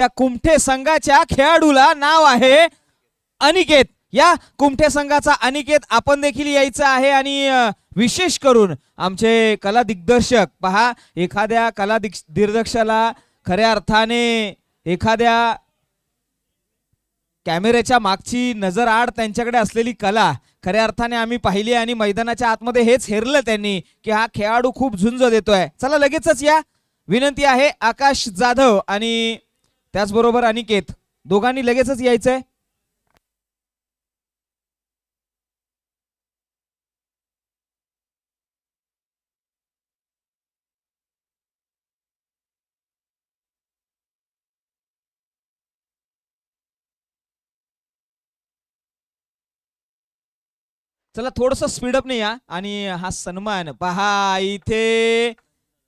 त्या कुमठे संघाच्या खेळाडूला नाव आहे अनिकेत. या कुमठे संघाचा अनिकेत आपण देखील यायचं आहे आणि विशेष करून आमचे कला दिग्दर्शक पहा, एखाद्या कला दिग्दर्शकाला खऱ्या अर्थाने एखाद्या कॅमेऱ्याच्या मागची नजर आड त्यांच्याकडे असलेली कला खऱ्या अर्थाने आम्ही पाहिली आणि मैदानाच्या आतमध्ये हेच हेरलं त्यांनी की हा खेळाडू खूप झुंज देतोय. चला लगेचच या. विनंती आहे आकाश जाधव आणि त्याचबरोबर अनिकेत दोघांनी लगेचच यायचंय. चला थोडस स्पीडअप नाही या. आणि हा सन्मान पहा, इथे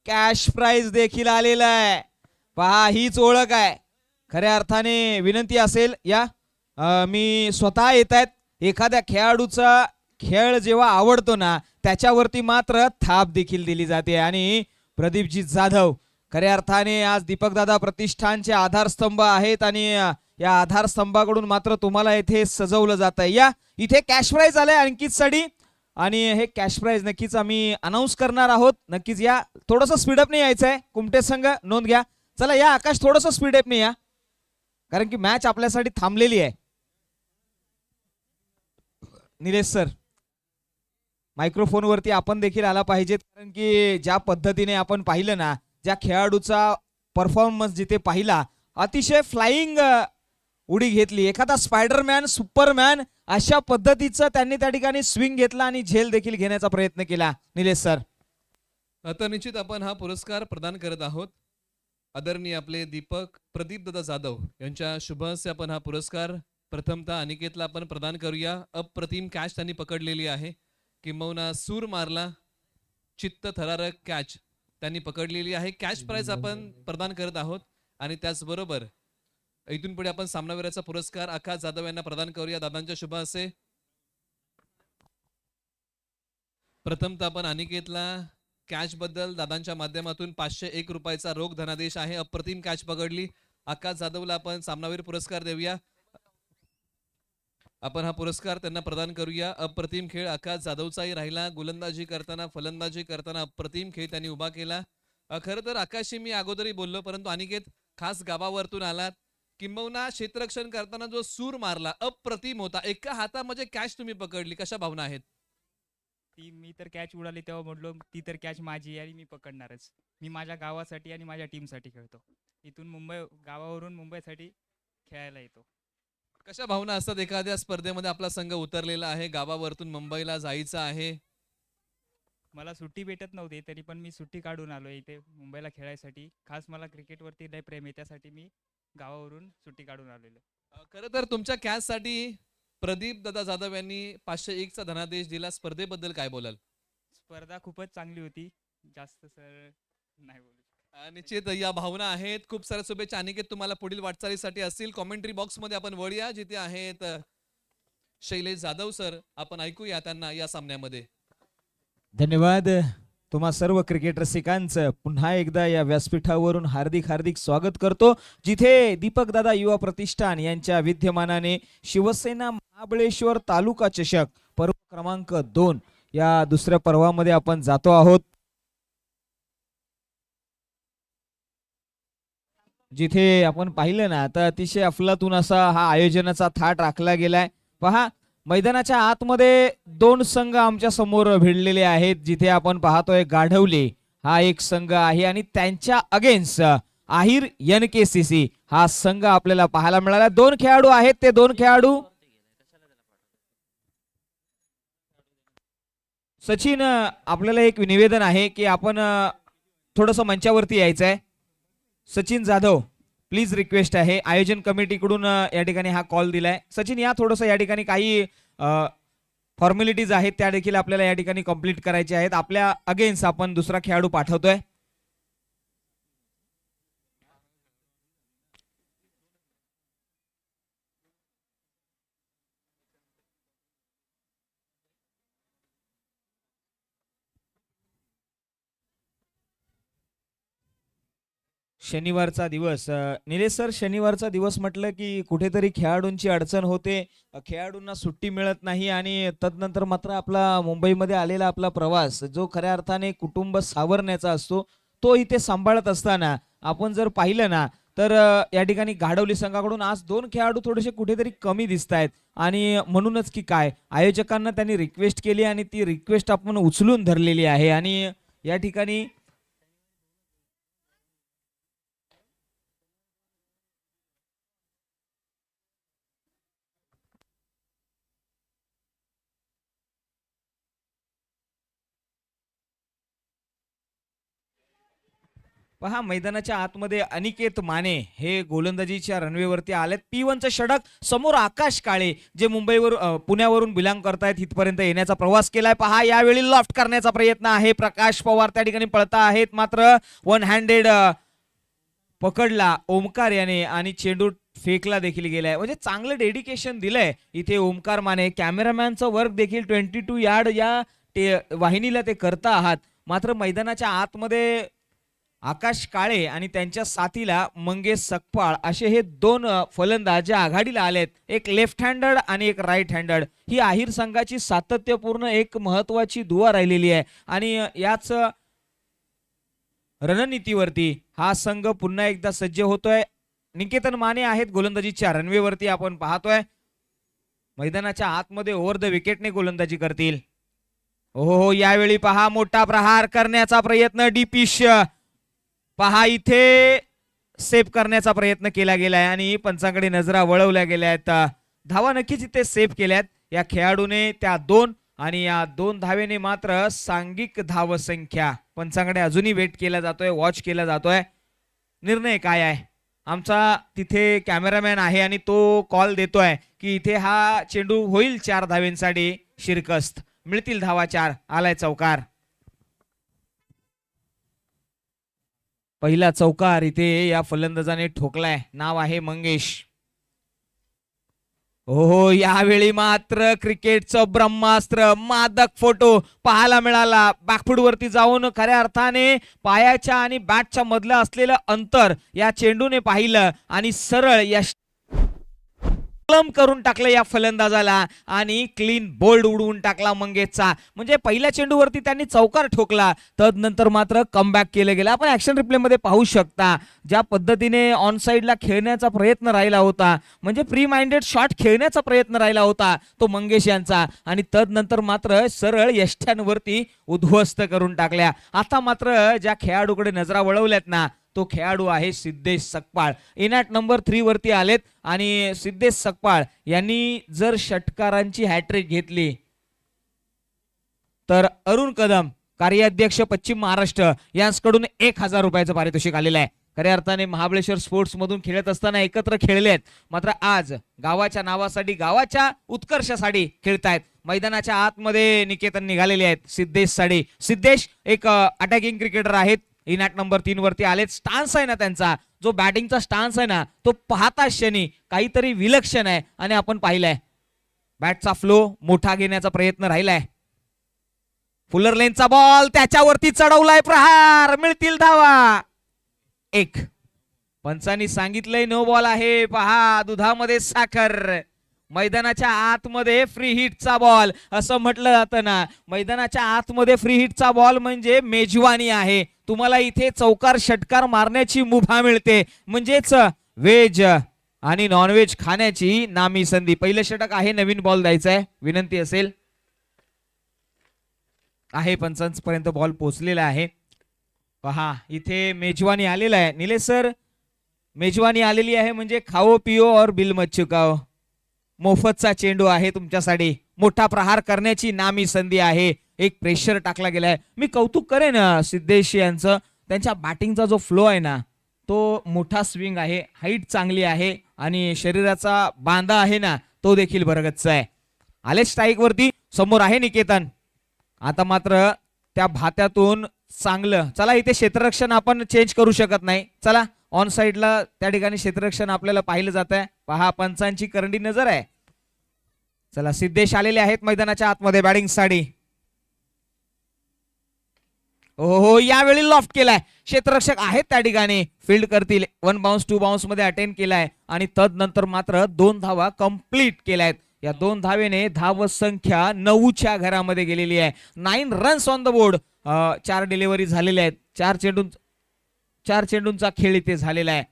कॅश प्राइज देखील आलेला आहे. पहा हीच ओळख आहे खऱ्या अर्थाने. विनंती असेल या. मी स्वतः येत आहेत. एखाद्या खेळाडूचा खेळ जेव्हा आवडतो ना त्याच्यावरती मात्र थाप देखील दिली जाते आणि प्रदीपजी जाधव खऱ्या अर्थाने आज दीपकदादा प्रतिष्ठानचे आधारस्तंभ आहेत आणि या आधारस्तंभाकडून मात्र तुम्हाला इथे सजवलं जात आहे. या इथे कॅश प्राइज आलंय अंकितसाठी आणि हे कॅश प्राइज नक्कीच आम्ही अनाऊन्स करणार आहोत. नक्कीच या. थोडंसं स्पीडअप नाही यायचं आहे. कुमटे संघ नोंद घ्या. चला या आकाश थोडंसं स्पीडअप नाही या कारण की मॅच आपल्यासाठी थांबलेली आहे. निलेश सर मायक्रोफोनवरती आपण देखील आला पाहिजेत कारण की ज्या पद्धतीने आपण पाहिलं ना, ज्या खेळाडूचा परफॉर्मन्स जिथे पाहिला अतिशय फ्लाइंग उडी घेतली. एखादा स्पायडरमॅन सुपरमॅन अशा पद्धतीचं त्यांनी त्या ठिकाणी स्विंग घेतला आणि झेल देखील घेण्याचा प्रयत्न केला. निलेश सर आता निश्चित आपण हा पुरस्कार प्रदान करत आहोत. आदरणीय आपले दीपक प्रदीप दादा जाधव यांच्या शुभ हस्ते आपण हा पुरस्कार प्रथमतः अनिकेतला आपण प्रदान करूया. अप्रतिम कॅच त्यांनी पकडलेली आहे. किंबहुना सूर मारला चित्त थरारक कॅच त्यांनी पकडलेली आहे. कॅच प्राइज आपण प्रदान करत आहोत आणि त्याचबरोबर इथून पुढे आपण सामनावीराचा पुरस्कार आकाश जाधव यांना प्रदान करूया दादांच्या शुभ हस्ते. प्रथमतः आपण अनिकेतला कॅच बद्दल दादांच्या माध्यमातून 501 रुपयाचा रोख धनादेश आहे. अप्रतिम कॅच पकडली. आकाश जाधवला आपण सामनावीर पुरस्कार देऊया. आपण हा पुरस्कार त्यांना प्रदान करूया. अप्रतिम खेळ आकाश जाधवचाही राहिला. गोलंदाजी करताना फलंदाजी करताना अप्रतिम खेळ त्यांनी उभा केला. खरं तर आकाशशी मी अगोदरही बोललो परंतु अनिकेत खास गावावरतून आलात. किंबहुना क्षेत्ररक्षण करताना जो सूर मारला अप्रतिम होता. एका हातामध्ये कॅच तुम्ही पकडली, कशा भावना आहेत? ती मी तर कॅच उडाली तेव्हा म्हटलो ती तर कॅच माझी आणि मी पकडणारच. मी माझ्या गावासाठी आणि माझ्या टीमसाठी खेळतो. इथून गावावरून मुंबईसाठी खेळायला येतो. कशा भावना असतात एखाद्या स्पर्धेमध्ये आपला संघ उतरलेला आहे, गावावरतून मुंबईला जायचं आहे? मला सुट्टी भेटत नव्हती तरी पण मी सुट्टी काढून आलो इथे मुंबईला खेळायसाठी. खास मला क्रिकेटवरती लय प्रेम आहे त्यासाठी मी गावावरून सुट्टी काढून आलेलो. खरं तर तुमच्या कॅचसाठी प्रदीप दादा जाधव यांनी 501चा धनादेश दिला. स्पर्धेबद्दल काय बोलाल? स्पर्धा खूपच चांगली होती. जास्त सर नाही बोलू. निश्चित या भावना आहेत. खूप साऱ्या शुभेच्छा अनिकेत तुम्हाला पुढील वाटचालीसाठी असतील. कॉमेंट्री बॉक्स मध्ये आपण वळूया जिथे आहेत शैलेश जाधव सर. आपण ऐकूया त्यांना या सामन्यामध्ये. धन्यवाद. तुम्हा सर्व क्रिकेट रसिकांचं पुन्हा एकदा या व्यासपीठावरून हार्दिक हार्दिक स्वागत करतो जिथे दीपकदादा युवा प्रतिष्ठान यांच्या विद्यमानाने शिवसेना महाबळेश्वर तालुका चषक पर्व क्रमांक 2 या दुसऱ्या पर्वामध्ये आपण जातो आहोत. जिथे आपण पाहिलं ना तर अतिशय अफलातून असा हा आयोजनाचा थाट राखला गेलाय. पहा मैदानाच्या आतमध्ये 2 संघ आमच्या समोर भिडलेले आहेत. जिथे आपण पाहतोय गाढवले हा एक संघ आहे आणि त्यांच्या अगेन्स्ट आहिर NKCC हा संघ आपल्याला पाहायला मिळाला. 2 खेळाडू आहेत. ते 2 खेळाडू सचिन आपल्याला एक निवेदन आहे की आपण थोडस मंचावरती यायचं आहे. सचिन जाधव प्लीज रिक्वेस्ट आहे. आयोजन कमिटीकडून या ठिकाणी हा कॉल दिलाय. सचिन या थोडंसं या ठिकाणी काही फॉर्मॅलिटीज आहेत त्या देखील आपल्याला या ठिकाणी कंप्लीट करायच्या आहेत. आपल्या अगेन्स्ट आपण दुसरा खेळाडू पाठवतोय. शनिवारचा दिवस निलेश सर, शनिवारचा दिवस म्हटलं की कुठेतरी खेळाडूंची अडचण होते, खेळाडूंना सुट्टी मिळत नाही आणि तदनंतर मात्र आपला मुंबईमध्ये आलेला आपला प्रवास जो खऱ्या अर्थाने कुटुंब सावरण्याचा असतो तो इथे सांभाळत असताना आपण जर पाहिलं ना तर या ठिकाणी घाडवली संघाकडून आज 2 खेळाडू थोडेसे कुठेतरी कमी दिसत आहेत आणि म्हणूनच की काय आयोजकांना त्यांनी रिक्वेस्ट केली आणि ती रिक्वेस्ट आपण उचलून धरलेली आहे आणि या ठिकाणी पहा मैदानाच्या आतमध्ये अनिकेत माने हे गोलंदाजीच्या रनवेवरती आलेत. P1चं षटक समोर आकाश काळे जे पुण्यावरून बिलॉंग करतायत इथपर्यंत येण्याचा प्रवास केलाय. पहा यावेळी लॉफ्ट करण्याचा प्रयत्न आहे. प्रकाश पवार त्या ठिकाणी पळता आहेत मात्र वन हँडेड पकडला ओमकार याने आणि चेंडू फेकला देखील गेलाय. म्हणजे चांगलं डेडिकेशन दिलंय इथे ओमकार माने. कॅमेरामॅनचं वर्क देखील 22 यार्ड या वाहिनीला ते करता आहात. मात्र मैदानाच्या आतमध्ये आकाश काळे आणि त्यांच्या साथीला मंगेश सकपाळ असे हे 2 फलंदाज जे आघाडीला आलेत, एक लेफ्ट हँडड आणि एक राईट हँडड. ही आहिर संघाची सातत्यपूर्ण एक महत्वाची दुवा राहिलेली आहे आणि याच रणनीतीवरती हा संघ पुन्हा एकदा सज्ज होतोय. निकेतन माने आहेत गोलंदाजीच्या रनवेवरती आपण पाहतोय. मैदानाच्या आतमध्ये ओव्हर द विकेटने गोलंदाजी करतील. हो यावेळी पहा मोठा प्रहार करण्याचा प्रयत्न डीपिश पहा इथे सेव्ह करण्याचा प्रयत्न केला गेलाय आणि पंचांकडे नजरा वळवल्या गेल्या आहेत. धावा नक्कीच इथे सेव्ह केल्यात या खेळाडूने त्या 2 आणि या 2 धावेने मात्र सांघिक धावसंख्या पंचांकडे अजूनही वेट केला जातोय, वॉच केला जातोय. निर्णय काय आहे आमचा तिथे कॅमेरामॅन आहे आणि तो कॉल देतोय की इथे हा चेंडू होईल 4 धावेंसाठी शिरकस्त, मिळतील धावा 4. आलाय चौकार. पहिला चौकार इथे या फलंदाजाने ठोकलाय. नाव आहे मंगेश. हो यावेळी मात्र क्रिकेटचं ब्रह्मास्त्र मादक फोटो पाहायला मिळाला. बॅकफूट वरती जाऊन खऱ्या अर्थाने पायाच्या आणि बॅटच्या मधलं असलेलं अंतर या चेंडूने पाहिलं आणि सरळ या करून टाकलं या फलंदाजाला आणि क्लीन बोल्ड उडवून टाकला मंगेशचा. म्हणजे पहिल्या चेंडूवरती त्यांनी चौकार ठोकला, तदनंतर मात्र कमबॅक केलं गेलं. आपण ऍक्शन रिप्ले मध्ये पाहू शकता ज्या पद्धतीने ऑन साइडला खेळण्याचा प्रयत्न राहिला होता, म्हणजे प्री माइंडेड शॉट खेळण्याचा प्रयत्न राहिला होता तो मंगेश यांचा आणि तदनंतर मात्र सरळ यष्ट्यांवरती उद्ध्वस्त करून टाकल्या. आता मात्र ज्या खेळाडूकडे नजरा वळवल्यात ना तो खेळाडू आहे सिद्धेश सकपाळ. इनॅट नंबर 3 वरती आलेत आणि सिद्धेश सकपाळ यांनी जर षटकारांची हॅट्रिक घेतली तर अरुण कदम कार्याध्यक्ष पश्चिम महाराष्ट्र यांच्याकडून 1000 रुपयाचं पारितोषिक आलेलं आहे. खऱ्या अर्थाने महाबळेश्वर स्पोर्ट्स मधून खेळत असताना एकत्र खेळले आहेत, मात्र आज गावाच्या नावासाठी गावाच्या उत्कर्षासाठी खेळतायत. मैदानाच्या आतमध्ये निकेतन निघालेले आहेत सिद्धेश साठी. सिद्धेश एक अटॅकिंग क्रिकेटर आहेत. इनॅट नंबर 3 वरती आलेत. स्टान्स आहे ना त्यांचा जो बॅटिंगचा स्टान्स आहे ना तो पाहता क्षणी काहीतरी विलक्षण आहे आणि आपण पाहिलंय बॅटचा फ्लो मोठा घेण्याचा प्रयत्न राहिलाय. फुलर लेनचा बॉल त्याच्यावरती चढवलाय, प्रहार, मिळतील धावा. 1. पंचांनी सांगितलंय नो बॉल आहे. पहा दुधामध्ये साखर. मैदानाच्या आतमध्ये फ्री हिटचा बॉल असं म्हटलं जातं ना. मैदानाच्या आतमध्ये फ्री हिटचा बॉल म्हणजे मेजवानी आहे. तुम्हाला इथे चौकार षटकार मारण्याची मुभा मिळते, म्हणजेच व्हेज आणि नॉनव्हेज खाण्याची नामी संधी. पहिलं षटक आहे, नवीन बॉल द्यायचा आहे, विनंती असेल. आहे पंचांपर्यंत बॉल पोहोचलेला आहे. पहा इथे मेजवानी आलेला आहे. निलेश सर, मेजवानी आलेली आहे म्हणजे खाओ पिओ और बिल मत चुकाओ. मोफतचा चेंडू आहे तुमच्यासाठी. मोठा प्रहार करण्याची नामी संधी आहे. एक प्रेशर टाकला गेलाय. मी कौतुक करेन सिद्धेश यांचं. त्यांच्या बॅटिंगचा जो फ्लो आहे ना तो मोठा स्विंग आहे, हाईट चांगली आहे आणि शरीराचा बांधा आहे ना तो देखील बरगच्च आहे. आले स्ट्राईक वरती. समोर आहे निकेतन. आता मात्र त्या भात्यातून चांगलं. चला इथे क्षेत्ररक्षण आपण चेंज करू शकत नाही. चला ऑन साइडला त्या ठिकाणी क्षेत्ररक्षण आपल्याला पाहिलं जात आहे. पहा पंचांची करंडी नजर आहे. चला सिद्धेश आलेले आहेत मैदानाच्या आतमध्ये बॅटिंग साठी. हो यावेळी लॉफ्ट केलाय, क्षेत्ररक्षक आहेत त्या ठिकाणी, फील्ड करतील. 1 बाउन्स 2 बाउन्स मध्ये अटेंड केलाय आणि तदनंतर मात्र 2 धावा कंप्लीट केल्यात. या 2 धावेने धाव संख्या 9च्या घरामध्ये गेलेली आहे. 9 runs on the board. 4 delivery झालेल्या आहेत. 4 चेंडूंचा खेळ इथे झालेला आहे.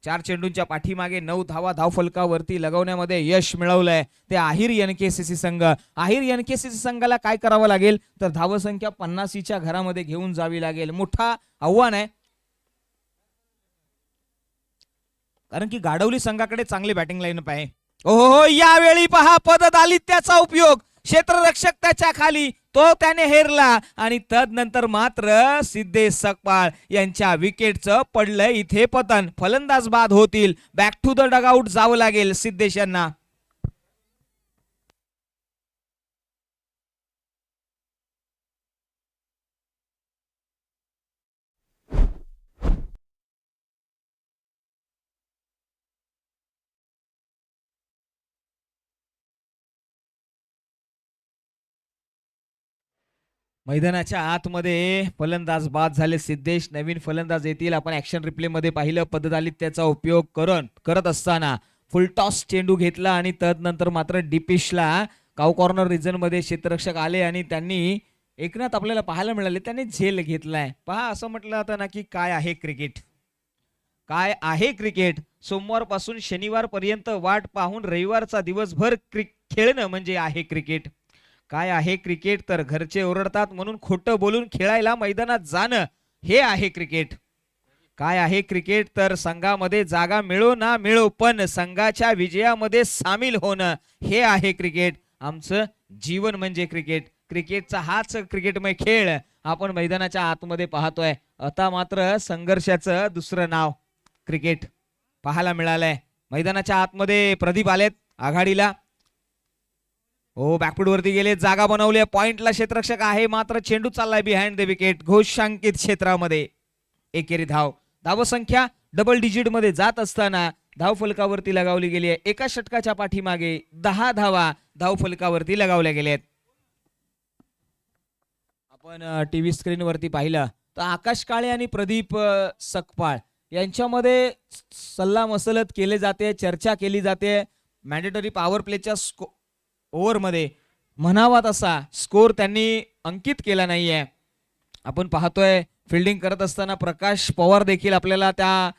4 चेंडूंच्या पाठीमागे 9 धावा धावफलकावरती लगवण्यामध्ये यश मिळवलंय ते आहिर एनकेसीसी संघ. आहिर एनकेसीसी संघाला काय करावं लागेल तर धावसंख्या 50च्या घरामध्ये घेऊन जावी लागेल. मोठा आव्हान आहे, कारण की गाडवली संघाकडे चांगली बॅटिंग लाईनअप आहे. हो यावेळी पहा पददालित्याचा उपयोग, क्षेत्ररक्षक त्याच्या खाली, तो त्याने हेरला आणि तदनंतर मात्र सिद्धेश सकपाळ यांच्या विकेटचं पडलंय इथे पतन. फलंदाज बाद होतील. बॅक टू द डगआउट जावं लागेल सिद्धेश यांना. मैदानाच्या आतमध्ये फलंदाज बाद झाले सिद्धेश. नवीन फलंदाज येतील. आपण ऍक्शन रिप्ले मध्ये पाहिलं पददालित्याचा उपयोग करत असताना फुल टॉस चेंडू घेतला आणि तदनंतर मात्र डिपिशला काउ कॉर्नर रिजन मध्ये क्षेत्ररक्षक आले आणि त्यांनी एकनाथ आपल्याला पाहायला मिळाले, त्यांनी झेल घेतलाय. पहा असं म्हटलं जातं ना की काय आहे क्रिकेट, काय आहे क्रिकेट. सोमवारपासून शनिवार पर्यंत वाट पाहून रविवारचा दिवसभर खेळणं म्हणजे आहे क्रिकेट. काय आहे क्रिकेट तर घरचे ओरडतात म्हणून खोटं बोलून खेळायला मैदानात जाणं हे आहे क्रिकेट. काय आहे क्रिकेट तर संघामध्ये जागा मिळो ना मिळो पण संघाच्या विजयामध्ये सामील होणं हे आहे क्रिकेट. आमचं जीवन म्हणजे क्रिकेट. क्रिकेटचा हाच क्रिकेटमय खेळ आपण मैदानाच्या आतमध्ये पाहतोय. आता मात्र संघर्षाचं दुसरं नाव क्रिकेट पाहायला मिळालंय. मैदानाच्या आतमध्ये प्रदीप आलेत आघाडीला. हो बॅकफूट वरती गेले, जागा बनवली, पॉइंटला क्षेत्ररक्षक आहे मात्र चेंडू चाललाय बिहाइंड द विकेट. घोषांकित क्षेत्रामध्ये एकेरी धावसंख्या डबल डिजिट मध्ये जात असताना धावफलकावरती लगावली गेली आहे. एका षटकाच्या पाठीमागे 10 धावा धावफलकावरती लगावल्या गेल्यात. आपण टीव्ही स्क्रीन वरती पाहिलं तर आकाश काळे आणि प्रदीप सकपाळ यांच्यामध्ये सल्ला मसलत केले जाते, चर्चा केली जाते. मॅन्डेटरी पॉवर प्लेच्या ओव्हरमध्ये म्हणावा तसा स्कोर त्यांनी अंकित केला नाहीये. आपण पाहतोय फिल्डिंग करत असताना प्रकाश पवार देखील आपल्याला त्या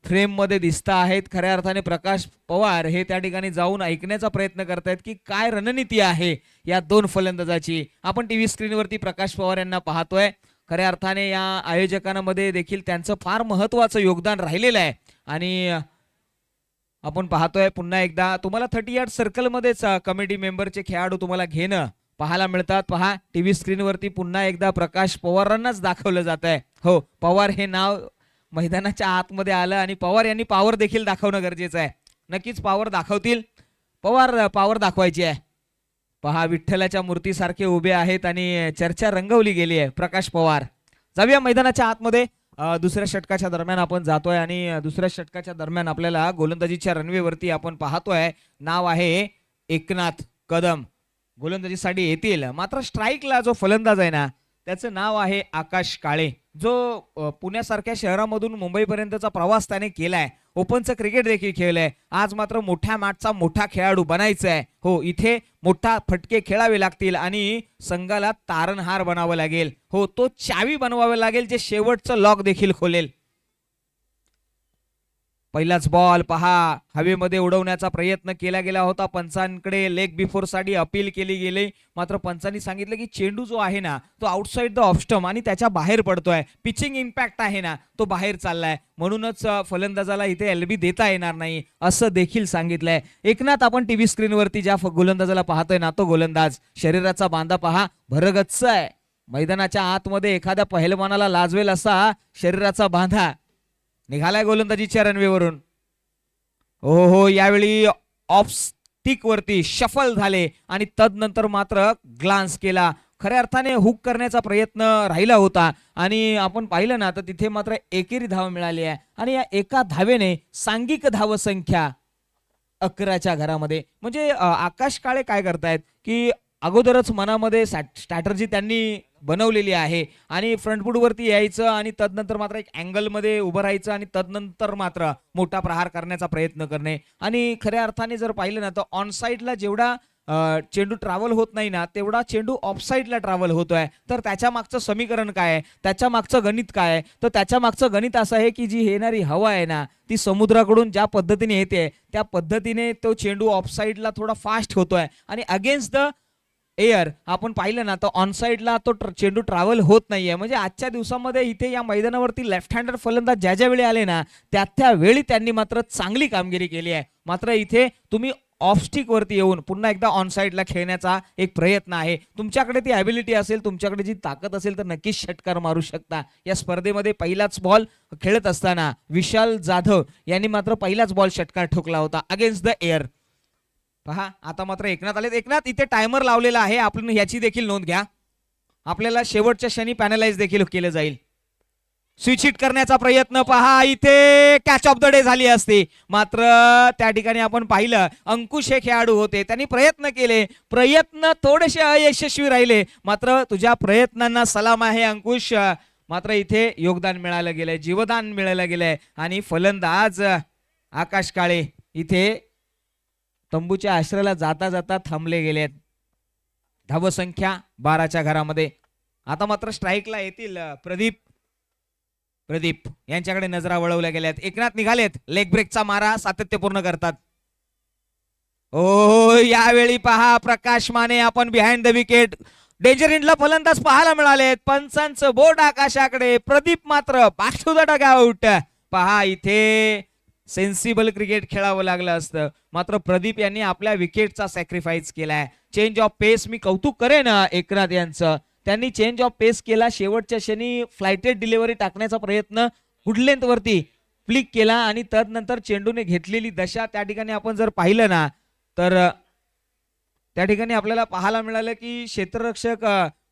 फ्रेम मध्ये दिसत आहेत. खऱ्या अर्थाने प्रकाश पवार हे त्या ठिकाणी जाऊन ऐकण्याचा प्रयत्न करतायत की काय रणनीती आहे या 2 फलंदाजाची. आपण टीव्ही स्क्रीनवरती प्रकाश पवार यांना पाहतोय. खऱ्या अर्थाने या आयोजकांमध्ये देखील त्यांचं फार महत्वाचं योगदान राहिलेलं आहे आणि आपण पाहतोय पुन्हा एकदा तुम्हाला 30 यार्ड सर्कल मध्येच कमिटी मेंबरचे खेळाडू तुम्हाला घेणं पाहायला मिळतात. पहा टीव्ही स्क्रीनवरती पुन्हा एकदा प्रकाश पवारांनाच दाखवलं जात आहे. हो पवार हे नाव मैदानाच्या आतमध्ये आलं आणि पवार यांनी पॉवर देखील दाखवणं गरजेचं आहे. नक्कीच पॉवर दाखवतील. पॉवर दाखवायची आहे. पहा विठ्ठलाच्या मूर्तीसारखे उभे आहेत आणि चर्चा रंगवली गेली आहे. प्रकाश पवार. जाऊया मैदानाच्या आतमध्ये. दुसऱ्या षटकाच्या दरम्यान आपण जातोय आणि दुसऱ्या षटकाच्या दरम्यान आपल्याला गोलंदाजीच्या रनवेवरती आपण पाहतोय नाव आहे एकनाथ कदम. गोलंदाजीसाठी येतील मात्र स्ट्राईकला जो फलंदाज आहे ना त्याचं नाव आहे आकाश काळे, जो पुण्यासारख्या शहरामधून मुंबईपर्यंतचा प्रवास त्याने केलाय. ओपनचं क्रिकेट देखील खेळलंय. आज मात्र मोठ्या मॅचचा मोठा खेळाडू बनायचा आहे. हो इथे मोठा फटके खेळावे लागतील आणि संघाला तारणहार बनावं लागेल. हो तो चावी बनवावं लागेल जे शेवटचं लॉक देखील खोलेल. पहिलाच बॉल पहा हवेमध्ये उडवण्याचा प्रयत्न केला गेला होता. पंचांकडे लेग बिफोर साठी अपील केली गेली मात्र पंचांनी सांगितलं की चेंडू जो आहे ना तो आउटसाइड द ऑफ स्टंप आणि त्याच्या बाहेर पडतोय. पिचिंग इम्पॅक्ट आहे ना तो बाहेर चाललाय म्हणूनच फलंदाजाला इथे एलबी देता येणार नाही असं देखील सांगितलंय. एकनाथ आपण टीव्ही स्क्रीनवरती ज्या गोलंदाजाला पाहतोय ना तो गोलंदाज शरीराचा बांधा पहा भरगच्च आहे. मैदानाच्या आतमध्ये एखाद्या पहिलवानाला लाजवेल असा शरीराचा बांधा निघालाय गोलंदाजीच्या रनवेवरून. हो यावेळी ऑफ स्टिक वरती शफल झाले आणि तदनंतर मात्र ग्लान्स केला. खऱ्या अर्थाने हुक करण्याचा प्रयत्न राहिला होता आणि आपण पाहिलं ना तर तिथे मात्र एकेरी धाव मिळाली आहे आणि या एका धावेने सांघिक धावसंख्या 11च्या घरामध्ये. म्हणजे आकाश काळे काय करतायत की अगोदरच मनामध्ये स्ट्रॅटर्जी त्यांनी बनवलेली आहे आणि फ्रंट फूट वरती यायचं आणि तदनंतर मात्र एक अँगल मध्ये उभं राहायचं आणि तदनंतर मात्र मोठा प्रहार करण्याचा प्रयत्न करणे. आणि खऱ्या अर्थाने जर पाहिलं ना तर ऑन साईडला जेवढा चेंडू ट्रॅव्हल होत नाही ना तेवढा चेंडू ऑफ साईडला ट्रॅव्हल होतोय. तर त्याच्या मागचं समीकरण काय आहे, त्याच्या मागचं गणित काय आहे, तर त्याच्या मागचं गणित असं आहे की जी येणारी हवा आहे ना ती समुद्राकडून ज्या पद्धतीने येते त्या पद्धतीने तो चेंडू ऑफ साईडला थोडा फास्ट होतोय आणि अगेन्स्ट द एअर आपण पाहिलं ना तर ऑन साईडला तो चेंडू ट्रॅव्हल होत नाहीये. म्हणजे आजच्या दिवसामध्ये इथे या मैदानावरती लेफ्ट हँडर फलंदाज ज्या ज्या वेळी आले ना त्या वेळी त्यांनी मात्र चांगली कामगिरी केली आहे. मात्र इथे तुम्ही ऑफ स्टिक वरती येऊन पुन्हा एकदा ऑन साईडला खेळण्याचा एक प्रयत्न आहे. तुमच्याकडे ती ॲबिलिटी असेल, तुमच्याकडे जी ताकद असेल तर नक्कीच षटकार मारू शकता. या स्पर्धेमध्ये पहिलाच बॉल खेळत असताना विशाल जाधव यांनी मात्र पहिलाच बॉल षटकार ठोकला होता अगेन्स्ट द एअर. पहा आता मात्र एकनाथ आले. एकनाथ इथे टायमर लावलेला आहे, आपण याची देखील नोंद घ्या. आपल्याला शेवटच्या क्षणी पॅनलाइज देखील केलं जाईल. स्विच हिट करण्याचा प्रयत्न पहा इथे कॅच ऑफ द डे झाली असती. मात्र त्या ठिकाणी आपण पाहिलं अंकुश हे खेळाडू होते, त्यांनी प्रयत्न केले, प्रयत्न थोडेसे अयशस्वी राहिले. मात्र तुझ्या प्रयत्नांना सलाम आहे अंकुश. मात्र इथे योगदान मिळालं गेलंय, जीवदान मिळालं गेलंय आणि फलंदाज आकाश काळे इथे तंबूच्या आश्रयाला जाता जाता थांबले गेलेत. धावसंख्या 12च्या घरामध्ये. आता मात्र स्ट्राईकला येतील प्रदीप यांच्याकडे नजरा वळवल्या गेल्यात. एकनाथ निघालेत, लेग ब्रेकचा मारा सातत्यपूर्ण करतात. ओ यावेळी पहा प्रकाश माने आपण बिहाइंड द विकेट. डेंजर इंडला फलंदाज पाहायला मिळालेत. पंचांचं बोट आकाशाकडे. प्रदीप मात्र back to the dugout. पहा इथे सेन्सिबल क्रिकेट खेळावं लागलं असतं, मात्र प्रदीप यांनी आपल्या विकेटचा सॅक्रिफाईस केलाय. चेंज ऑफ पेस मी कौतुक करेन एकनाथ यांचं. त्यांनी चेंज ऑफ पेस केला, शेवटच्या क्षणी फ्लायटेड डिलिव्हरी टाकण्याचा प्रयत्न गुडलेंथ वरती फ्लिक केला आणि तदनंतर चेंडूने घेतलेली दशा त्या ठिकाणी आपण जर पाहिलं ना तर त्या ठिकाणी आपल्याला पाहायला मिळालं की क्षेत्ररक्षक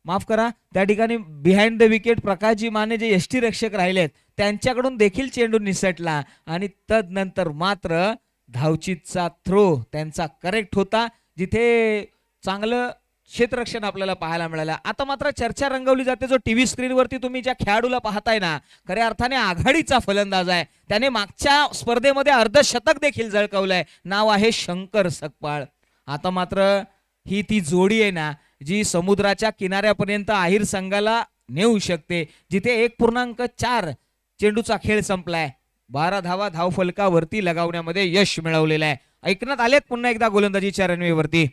माफ करा त्या ठिकाणी बिहाइंड द विकेट प्रकाशजी माने जे यष्टीरक्षक राहिलेत त्यांच्याकडून देखील चेंडू निसटला आणि तदनंतर मात्र धावचीतचा थ्रो त्यांचा करेक्ट होता, जिथे चांगलं क्षेत्ररक्षण आपल्याला पाहायला मिळालं. आता मात्र चर्चा रंगवली जाते, जो टीव्ही स्क्रीनवरती तुम्ही ज्या खेळाडूला पाहताय ना खऱ्या अर्थाने आघाडीचा फलंदाज आहे. त्याने मागच्या स्पर्धेमध्ये अर्धशतक देखील झळकावलंय. नाव आहे शंकर सकपाळ. आता मात्र ही ती जोडी आहे ना जी समुद्राच्या किनाऱ्यापर्यंत आहिर संघाला नेऊ शकते, जिथे 1.4 चेंडूचा खेळ संपलाय. 12 धावा धावफलकावरती लगावण्यामध्ये यश मिळवलेलं आहे. ऐकण्यात आलेत पुन्हा एकदा गोलंदाजीच्या रनवेवरती.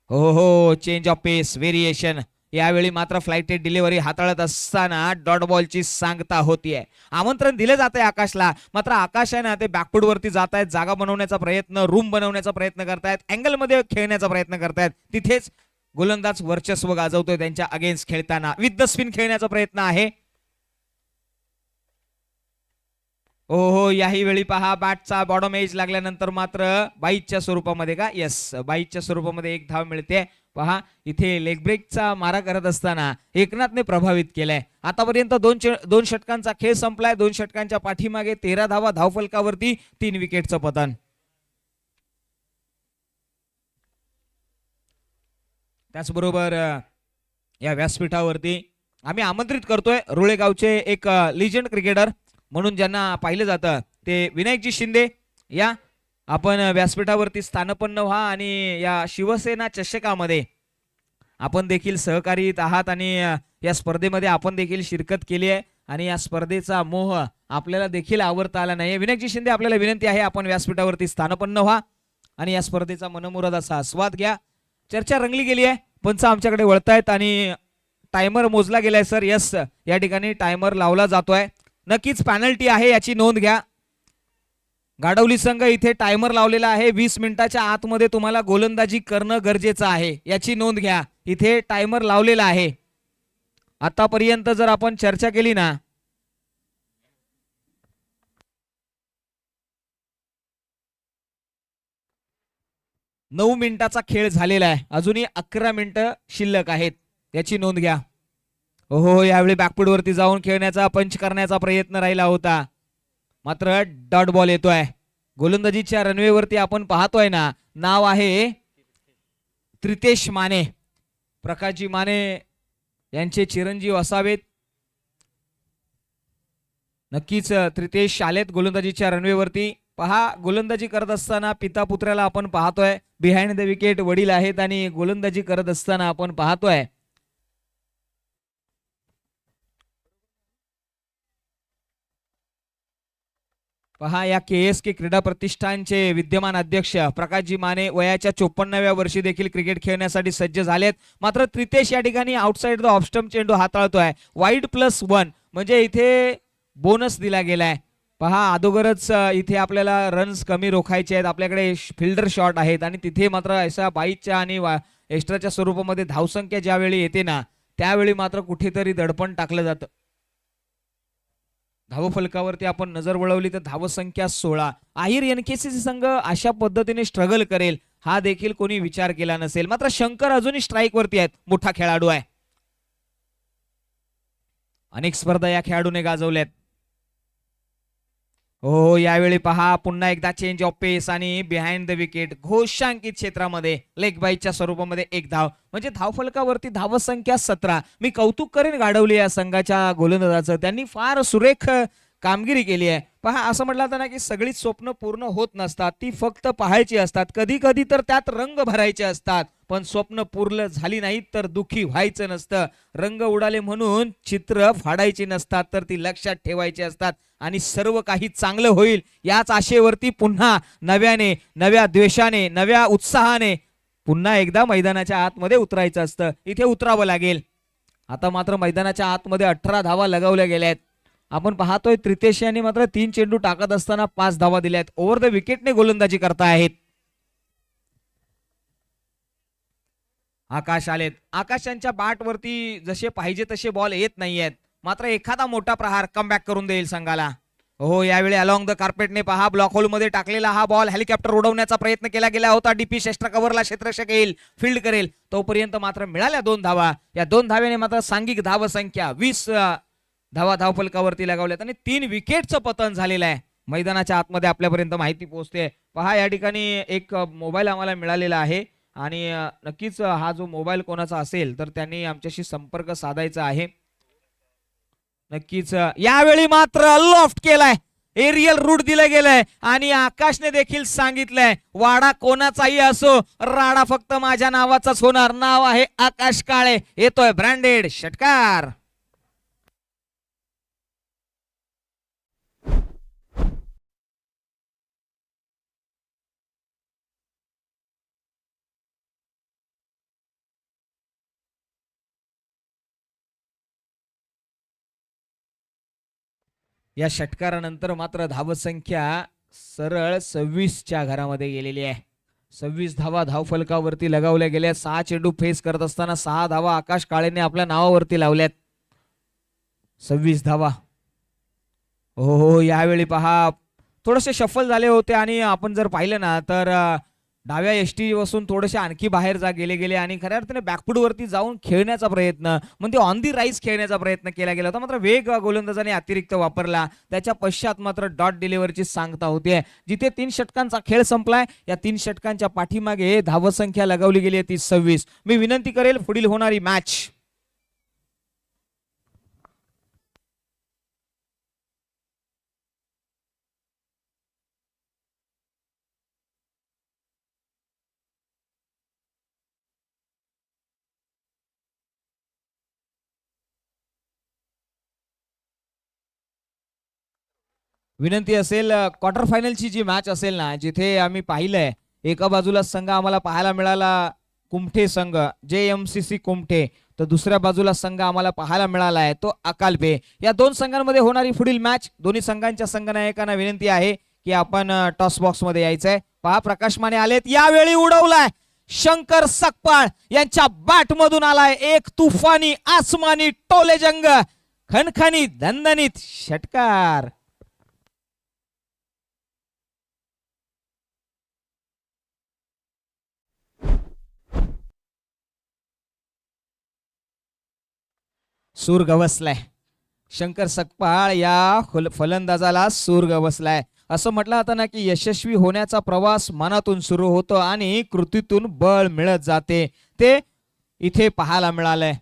हो चेंज ऑफ पेस व्हेरिएशन. यावेळी मात्र फ्लाइटेड डिलिव्हरी हाताळत असताना डॉट बॉलची सांगता होतीये. आमंत्रण दिले जात आहे आकाशला, मात्र आकाश आहे ना ते बॅकफूट वरती जात आहेत, जागा बनवण्याचा प्रयत्न, रूम बनवण्याचा प्रयत्न करतायत, अँगल मध्ये खेळण्याचा प्रयत्न करतायत. तिथेच गोलंदाज वर्चस्व गाजवतोय त्यांच्या अगेन्स्ट खेळताना. विथ द स्पिन खेळण्याचा प्रयत्न आहे. हो याही वेळी पहा बॅटचा बॉटम एज लागल्यानंतर मात्र बाईटच्या स्वरूपामध्ये का यस बाईटच्या स्वरूपामध्ये एक धाव मिळते. पहा इथे लेग ब्रेकचा मारा करत असताना एकनाथने प्रभावित केलाय. आतापर्यंत दोन षटकांचा खेळ संपलाय. 2 षटकांच्या पाठीमागे 13 धावा धावफलकावरती, 3 विकेटचं पतन. त्याचबरोबर या व्यासपीठावरती आम्ही आमंत्रित करतोय रुळेगावचे एक लिजंड क्रिकेटर म्हणून ज्यांना पाहिलं जातं ते विनायकजी शिंदे. या आपण व्यासपीठावरती स्थानपन्न व्हा आणि या शिवसेना चषकामध्ये आपण देखील सहकारीत आहात आणि या स्पर्धेमध्ये आपण देखील शिरकत केली आहे आणि या स्पर्धेचा मोह आपल्याला देखील आवरता आला नाही. विनायकजी शिंदे आपल्याला विनंती आहे आपण व्यासपीठावरती स्थानपन्न व्हा आणि या स्पर्धेचा मनमुराद असा आस्वाद घ्या. चर्चा रंगली गेली आहे, पंच आमच्याकडे वळतायत आणि टायमर मोजला गेलाय सर. यस या ठिकाणी टायमर लावला जातोय. नक्कीच पॅनल्टी आहे याची नोंद घ्या. गाडवली संघ इथे टायमर लावलेला आहे. 20 मिनिटाच्या आतमध्ये तुम्हाला गोलंदाजी करणं गरजेचं आहे याची नोंद घ्या. इथे टायमर लावलेला आहे. आतापर्यंत जर आपण चर्चा केली ना नऊ मिनिटाचा खेळ झालेला आहे. अजूनही 11 मिनिटं शिल्लक आहेत याची नोंद घ्या. हो यावेळी बॅकफूट वरती जाऊन खेळण्याचा पंच करण्याचा प्रयत्न राहिला होता, मात्र डॉट बॉल येतोय. गोलंदाजीच्या रनवेवरती आपण पाहतोय ना नाव आहे त्रितेश माने, प्रकाशजी माने यांचे चिरंजीव असावेत. नक्कीच त्रितेश आलेत गोलंदाजीच्या रनवेवरती. पहा, गोलंदाजी करत असताना पिता पुत्राला आपण पाहतोय. बिहाइंड द विकेट वडील आहेत आणि गोलंदाजी करत असताना आपण पाहतोय. पहा, या KSK क्रीडा प्रतिष्ठानचे विद्यमान अध्यक्ष प्रकाशजी माने वयाच्या 54व्या वर्षी देखील क्रिकेट खेळण्यासाठी सज्ज झालेत. मात्र त्रितेश या ठिकाणी आउटसाइड द ऑफ स्टंप चेंडू हाताळतोय. वाईड +1 म्हणजे इथे बोनस दिला गेलाय. पहा, अगोदरच इथे आपल्याला रन्स कमी रोखायचे आहेत. आपल्याकडे फिल्डर शॉट आहेत आणि तिथे मात्र अशा बाईच्या आणि एक्स्ट्राच्या स्वरूपामध्ये धावसंख्या ज्यावेळी येते ना, त्यावेळी मात्र कुठेतरी दडपण टाकलं जातं. धावफलकावरती आपण नजर वळवली तर धावसंख्या 16. आहिर NKCC संघ अशा पद्धतीने स्ट्रगल करेल हा देखील कोणी विचार केला नसेल. मात्र शंकर अजूनही स्ट्राईक वरती आहेत. मोठा खेळाडू आहे. अनेक स्पर्धा या खेळाडूने गाजवल्यात. हो, यावेळी पहा पुन्हा एकदा चेंज ऑफ पेस आणि बिहाइंड द विकेट घोषांकित क्षेत्रामध्ये लेग बाईच्या स्वरूपामध्ये एक धाव, म्हणजे धावफलकावरती धावसंख्या 17. मी कौतुक करेन गाडवली या संघाच्या गोलंदाजाचं. त्यांनी फार सुरेख कामगिरी केली आहे. पहा, असं म्हटलं जातं ना की सगळीच स्वप्न पूर्ण होत नसतात, ती फक्त पाहायची असतात. कधी कधी तर त्यात रंग भरायचे असतात, पण स्वप्न पूर्ण झाली नाहीत तर दुःखी व्हायचं नसतं. रंग उडाले म्हणून चित्र फाडायची नसतात, तर ती लक्षात ठेवायची असतात आणि सर्व काही चांगलं होईल याच आशेवरती पुन्हा नव्याने, नव्या द्वेषाने, नव्या उत्साहाने पुन्हा एकदा मैदानाच्या आतमध्ये उतरायचं असतं. इथे उतरावं लागेल. आता मात्र मैदानाच्या आतमध्ये 18 धावा लगावल्या गेल्यात. आपण पाहतोय त्रितेश यांनी मात्र 3 चेंडू टाकत असताना 5 धावा दिल्यात. ओव्हर द विकेटने गोलंदाजी करतायत. आकाश आलेत. आकाश यांच्या बॅट वरती जसे पाहिजे तसे बॉल येत नाहीयेत. मात्र एखादा मोठा प्रहार कमबॅक करून देईल संघाला. हो, यावेळी अलॉंग द कार्पेटने पहा ब्लॉक होल मध्ये टाकलेला हा बॉल हेलिकॉप्टर उडवण्याचा प्रयत्न केला गेला होता. डीपी एक्स्ट्रा कव्हरला क्षेत्ररक्षक येईल, फील्ड करेल, तोपर्यंत मात्र मिळाल्या 2 धावा. या 2 धाव्याने मात्र सांघिक धावसंख्या 20 धावा धावफलकावरती लगावल्यात आणि 3 विकेटचं पतन झालेलं आहे. मैदानाच्या आतमध्ये आपल्यापर्यंत माहिती पोहोचते. पहा, या ठिकाणी एक मोबाईल आम्हाला मिळालेला आहे आणि नक्कीच हा जो मोबाईल कोणाचा असेल तर त्यांनी आमच्याशी संपर्क साधायचा आहे. नक्कीच यावेळी मात्र लॉफ्ट केलाय, एरियल रूट दिलं गेलंय आणि आकाशने देखील सांगितलंय वाडा कोणाचाही असो, राडा फक्त माझ्या नावाचाच होणार. नाव आहे आकाश काळे. येतोय ब्रँडेड षटकार. या षटकारानंतर मात्र धावसंख्या सरळ 26च्या घरामध्ये गेलेली आहे. 26 धावा धावफलकावरती लगावल्या गेल्या. 6 चेंडू फेस करत असताना 6 धावा आकाश काळेने आपल्या नावावरती लावल्यात. 26 धावा. हो, यावेळी पहा थोडेसे शफल झाले होते आणि आपण जर पाहिलं ना तर डाव्या एसटी पासून थोडेसे आणखी बाहेर गेले आणि खऱ्या अर्थाने बॅकफूट वरती जाऊन खेळण्याचा प्रयत्न, म्हणजे ऑन दी राईज खेळण्याचा प्रयत्न केला गेला होता. मात्र वेग गोलंदाजाने अतिरिक्त वापरला. त्याच्या पश्चात मात्र डॉट डिलिव्हरीची सांगता होते. जिथे 3 षटकांचा खेळ संपलाय, या 3 षटकांच्या पाठीमागे धावसंख्या लगावली गेली आहे ती 26. मी विनंती करेल पुढील होणारी मॅच विनंती असेल क्वार्टर फायनलची जी मॅच असेल ना, जिथे आम्ही पाहिलंय एका बाजूला संघ आम्हाला पाहायला मिळाला कुमठे संघ JMCC कुमठे, तर दुसऱ्या बाजूला संघ आम्हाला पाहायला मिळाला आहे तो अकालपे. या 2 संघांमध्ये होणारी पुढील मॅच, दोन्ही संघांच्या संघनायकांना विनंती आहे की आपण टॉस बॉक्स मध्ये यायचंय. पहा, प्रकाश माने आलेत. यावेळी उडवलाय शंकर सकपाळ यांच्या बॅट मधून आलाय एक तुफानी आसमानी टोलेजंग खणखणीत दणदणीत षटकार. सूर गवसलाय. शंकर सकपाळ या फलंदाजाला सूर गवसलाय. असं म्हटलं जातं ना की यशस्वी होण्याचा प्रवास मनातून सुरू होतो आणि कृतीतून बळ मिळत जाते. ते इथे पाहायला मिळालंय.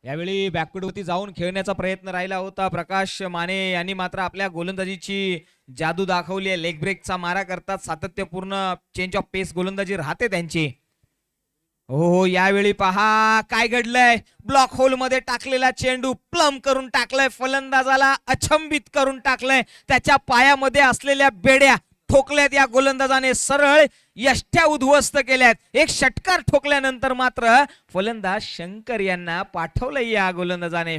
यावेळी बॅकवर्डवरती जाऊन खेळण्याचा प्रयत्न राहिला होता प्रकाश माने यांनी मात्र आपल्या गोलंदाजीची जादू दाखवली आहे. लेग ब्रेकचा मारा करतात, सातत्यपूर्ण चेंज ऑफ पेस गोलंदाजी राहते त्यांची. हो यावेळी पहा काय घडलंय. ब्लॉक होल मध्ये टाकलेला चेंडू प्लम करून टाकलाय, फलंदाजाला अचंबित करून टाकलंय. त्याच्या पायामध्ये असलेल्या बेड्या ठोकल्यात या गोलंदाजाने, सरळ यष्ट्या उद्ध्वस्त केल्यात. एक षटकार ठोकल्यानंतर मात्र फलंदाज शंकर यांना पाठवलंय या गोलंदाजाने.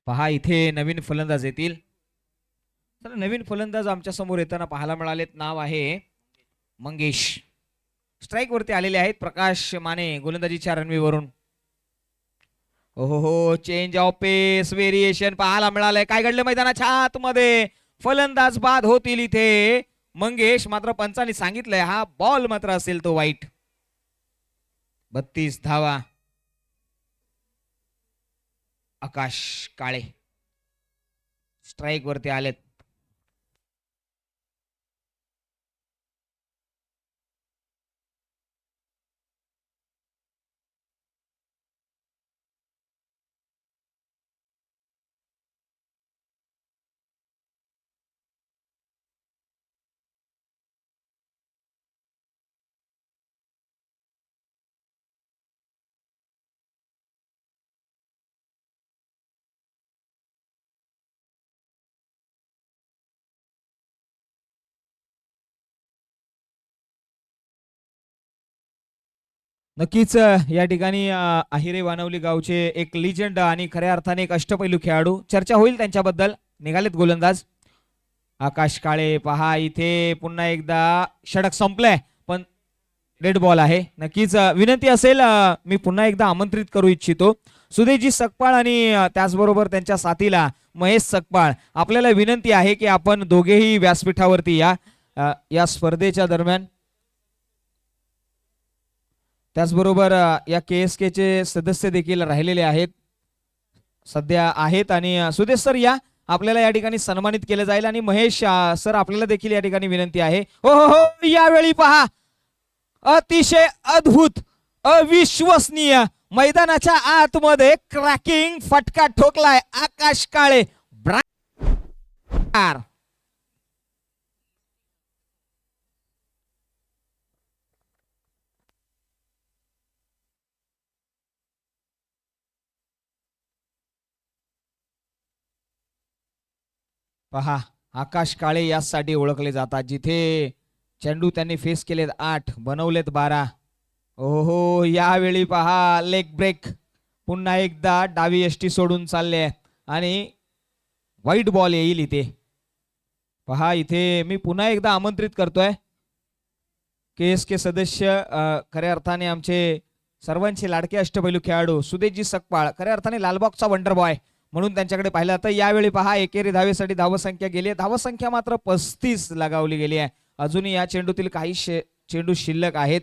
पहा इथे नवीन फलंदाज येतील. तर नवीन फलंदाज आमच्या समोर येताना पाहायला मिळालेत. नाव आहे मंगेश. स्ट्राईक वरती आलेले आहेत प्रकाश माने गोलंदाजीच्या रणवीवरून. हो चेंज ऑफ पेस व्हेरिएशन पाहायला मिळालंय. काय घडलं मैदानाच्या आतमध्ये, फलंदाज बाद होतील इथे. मंगेश मात्र पंचांनी सांगितलंय हा बॉल मात्र असेल तो वाईट. 32 धावा. आकाश काळे स्ट्राईक वरती आलेत. नक्कीच या ठिकाणी आहिरे वानवली गावचे एक लिजंड आणि खऱ्या अर्थाने एक अष्टपैलू खेळाडू, चर्चा होईल त्यांच्याबद्दल. निघालेत गोलंदाज. आकाश काळे पहा इथे पुन्हा एकदा षटक संपलंय पण डेड बॉल आहे. नक्कीच विनंती असेल, मी पुन्हा एकदा आमंत्रित करू इच्छितो सुदेशजी सकपाळ आणि त्याचबरोबर त्यांच्या साथीला महेश सकपाळ. आपल्याला विनंती आहे की आपण दोघेही व्यासपीठावरती या स्पर्धेच्या दरम्यान. त्याचबरोबर या KSK चे सदस्य देखील राहिलेले आहेत, सध्या आहेत. आणि सुदेश सर या, आपल्याला या ठिकाणी सन्मानित केलं जाईल. आणि महेश सर आपल्याला देखील या ठिकाणी विनंती आहे. हो यावेळी पहा अतिशय अद्भुत अविश्वसनीय मैदानाच्या आतमध्ये क्रॅकिंग फटका ठोकलाय आकाश काळे. पहा आकाश काळे यासाठी ओळखले जातात जिथे चेंडू त्यांनी फेस केलेत 8 बनवलेत 12. ओहो यावेळी पहा लेग ब्रेक पुन्हा एकदा डावी यष्टी सोडून चालले आणि वाईट बॉल येईल इथे. पहा इथे मी पुन्हा एकदा आमंत्रित करतोय KSK सदस्य, खऱ्या अर्थाने आमचे सर्वांचे लाडके अष्टपैलू खेळाडू सुदेशजी सकपाळ, खऱ्या अर्थाने लालबॉक्सचा वंडर बॉय म्हणून त्यांच्याकडे पाहिलं तर यावेळी पहा एकेरी धावेसाठी धावसंख्या गेली आहे. धावसंख्या मात्र 35 लगावली गेली आहे. अजूनही या चेंडूतील काही चेंडू शिल्लक आहेत.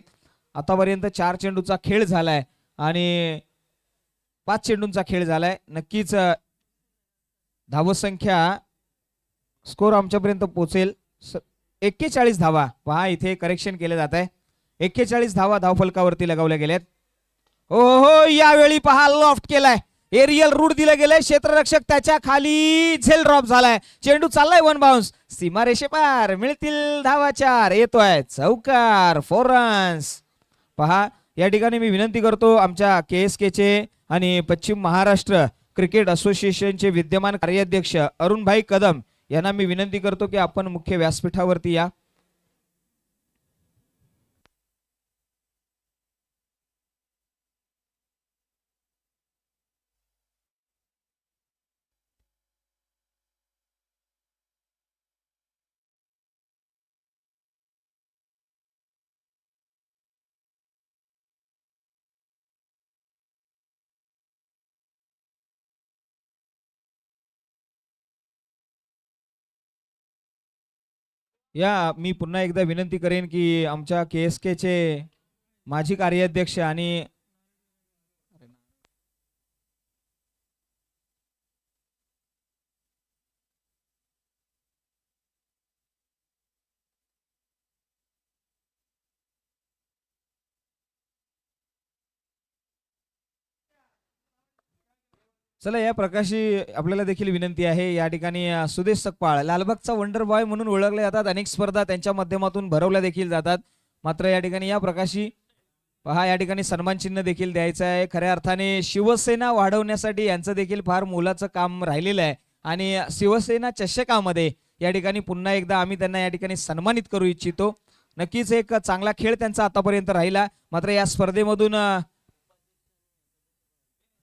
आतापर्यंत 4 चेंडूचा खेळ झालाय आणि 5 चेंडूंचा खेळ झालाय. नक्कीच धावसंख्या स्कोर आमच्यापर्यंत पोहोचेल 41 धावा. पहा इथे करेक्शन केले जात आहे. 41 धावा धावफलकावरती लगावल्या गेल्यात. हो यावेळी पहा लॉफ्ट केलाय, एरियल रूट दिलं गेलंय, क्षेत्ररक्षक त्याच्या खाली झेल ड्रॉप झालाय. चेंडू चाललाय 1 बाउन्स, सीमारेषे पार, मिळतील धावा 4. येतोय चौकार, 4 रन्स. पहा या ठिकाणी मी विनंती करतो आमच्या KSK चे आणि पश्चिम महाराष्ट्र क्रिकेट असोसिएशनचे विद्यमान कार्याध्यक्ष अरुणभाई कदम यांना मी विनंती करतो की आपण मुख्य व्यासपीठावरती या. मी पुन्हा एकदा विनंती करेन की आमच्या KSK चे माजी कार्याध्यक्ष आणि चला या प्रकाशी आपल्याला देखील विनंती आहे. या ठिकाणी सुदेश सकपाळ लालबागचा वंडर बॉय म्हणून ओळखले जातात. अनेक स्पर्धा त्यांच्या माध्यमातून भरवल्या देखील जातात. मात्र या ठिकाणी या प्रकाशी पहा या ठिकाणी सन्मान चिन्ह देखील द्यायचं आहे. खऱ्या अर्थाने शिवसेना वाढवण्यासाठी यांचं देखील फार मोलाचं काम राहिलेलं आहे आणि शिवसेना चषकामध्ये या ठिकाणी पुन्हा एकदा आम्ही त्यांना या ठिकाणी सन्मानित करू इच्छितो. नक्कीच एक चांगला खेळ त्यांचा आतापर्यंत राहिला. मात्र या स्पर्धेमधून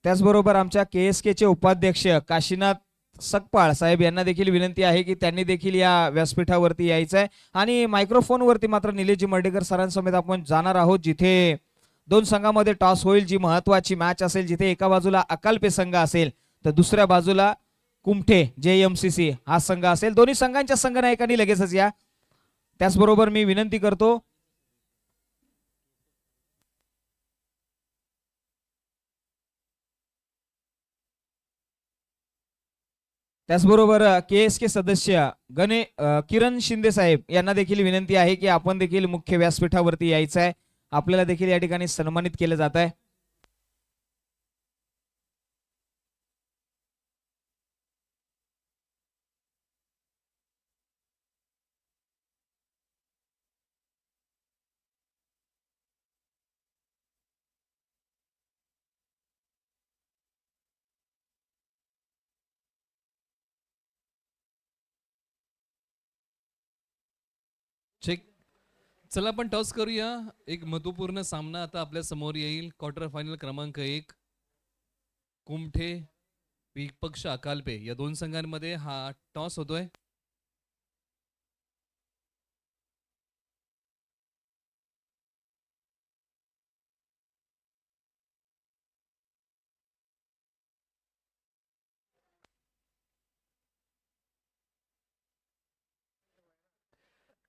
त्याचबरोबर आमच्या KSK चे उपाध्यक्ष काशीनाथ सकपाळ साहेब यांना देखील विनंती आहे की त्यांनी देखील या व्यासपीठावरती यायचं आहे आणि मायक्रोफोनवरती मात्र निलेशजी मर्डेकर सरांसमेत आपण जाणार आहोत, जिथे दोन संघामध्ये टॉस होईल. जी महत्वाची मॅच असेल, जिथे एका बाजूला अकाल्पे संघ असेल तर दुसऱ्या बाजूला कुमठे JMCC हा संघ असेल. दोन्ही संघांच्या संघनायकांनी लगेचच या. त्याचबरोबर मी विनंती करतो त्याचबरोबर KSK सदस्य किरण शिंदे साहेब यांना देखील विनंती आहे की आपण देखील मुख्य व्यासपीठावरती यायचं आहे. आपल्याला देखील या ठिकाणी सन्मानित केलं जात आहे. चेक. चला आपण टॉस करूया. एक महत्वपूर्ण सामना आता आपल्या समोर येईल. क्वार्टर फायनल क्रमांक 1 कुमठे विपक्ष अकाल्पे या दोन संघांमध्ये हा टॉस होतोय.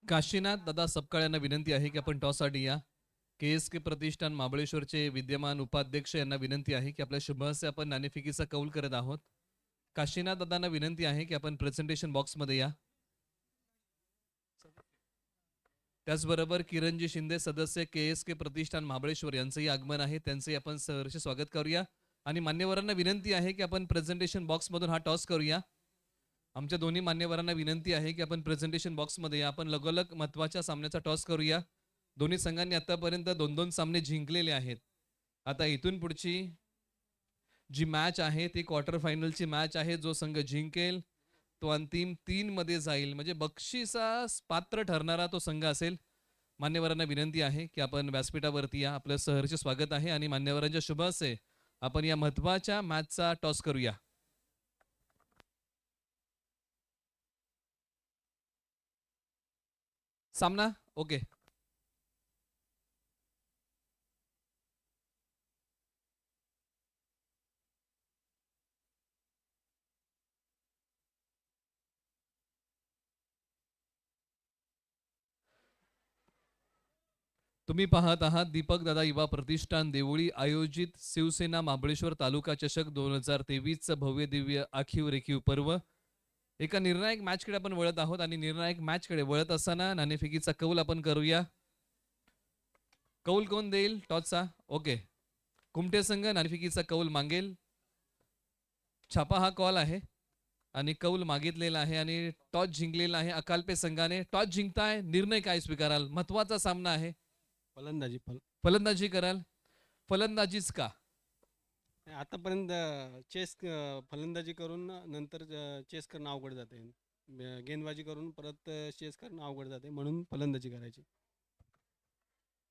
काशीनाथ दादा सपकाळ यांना विनंती आहे की आपण टॉससाठी या. KSK प्रतिष्ठान महाबळेश्वरचे विद्यमान उपाध्यक्ष यांना विनंती आहे की आपल्या शुभ हस्ते आपण नाणेफेकीचा कौल करत आहोत. काशीनाथ दादांना विनंती आहे की आपण प्रेझेंटेशन बॉक्समध्ये या. त्याचबरोबर किरणजी शिंदे सदस्य KSK प्रतिष्ठान महाबळेश्वर यांचंही आगमन आहे. त्यांचंही आपण सहर्ष स्वागत करूया आणि मान्यवरांना विनंती आहे की आपण प्रेझेंटेशन बॉक्समधून हा टॉस करूया. आमच्या दोन्ही मान्यवरांना विनंती आहे की आपण प्रेझेंटेशन बॉक्समध्ये या. आपण लगोलग महत्वाच्या सामन्याचा टॉस करूया. दोन्ही संघांनी आतापर्यंत 2-2 सामने जिंकलेले आहेत. आता इथून पुढची जी मॅच आहे ती क्वार्टर फायनलची मॅच आहे. जो संघ जिंकेल तो अंतिम 3 मध्ये जाईल, म्हणजे बक्षिसास पात्र ठरणारा तो संघ असेल. मान्यवरांना विनंती आहे की आपण व्यासपीठावरती या. आपलं सहर्ष स्वागत आहे आणि मान्यवरांच्या शुभ हस्ते आपण या महत्वाच्या मॅचचा टॉस करूया. सामना ओके. तुम्ही पाहत आहात दीपक दादा युवा प्रतिष्ठान देवळी आयोजित शिवसेना महाबळेश्वर तालुका चषक 2023 भव्य दिव्य आखीव रेखीव पर्व. एका निर्णायक मॅचकडे आपण वळत आहोत आणि निर्णायक मॅचकडे वळत असताना नाणेफेकीचा कौल आपण करूया. कौल कोण देईल टॉसचा? ओके, कुमठे संघ नाणेफेकीचा कौल मागेल. छापा हा कॉल आहे आणि कौल मागितलेला आहे आणि टॉस जिंकलेला आहे अकाल्पे संघाने. टॉस जिंकताय, निर्णय काय स्वीकाराल? महत्वाचा सामना आहे. फलंदाजी फलंदाजी कराल? फलंदाजीच का? आतापर्यंत चेस फलंदाजी करून नंतर चेस करणं अवघड जाते. गेंदबाजी करून परत चेस करणं अवघड जाते, म्हणून फलंदाजी करायची.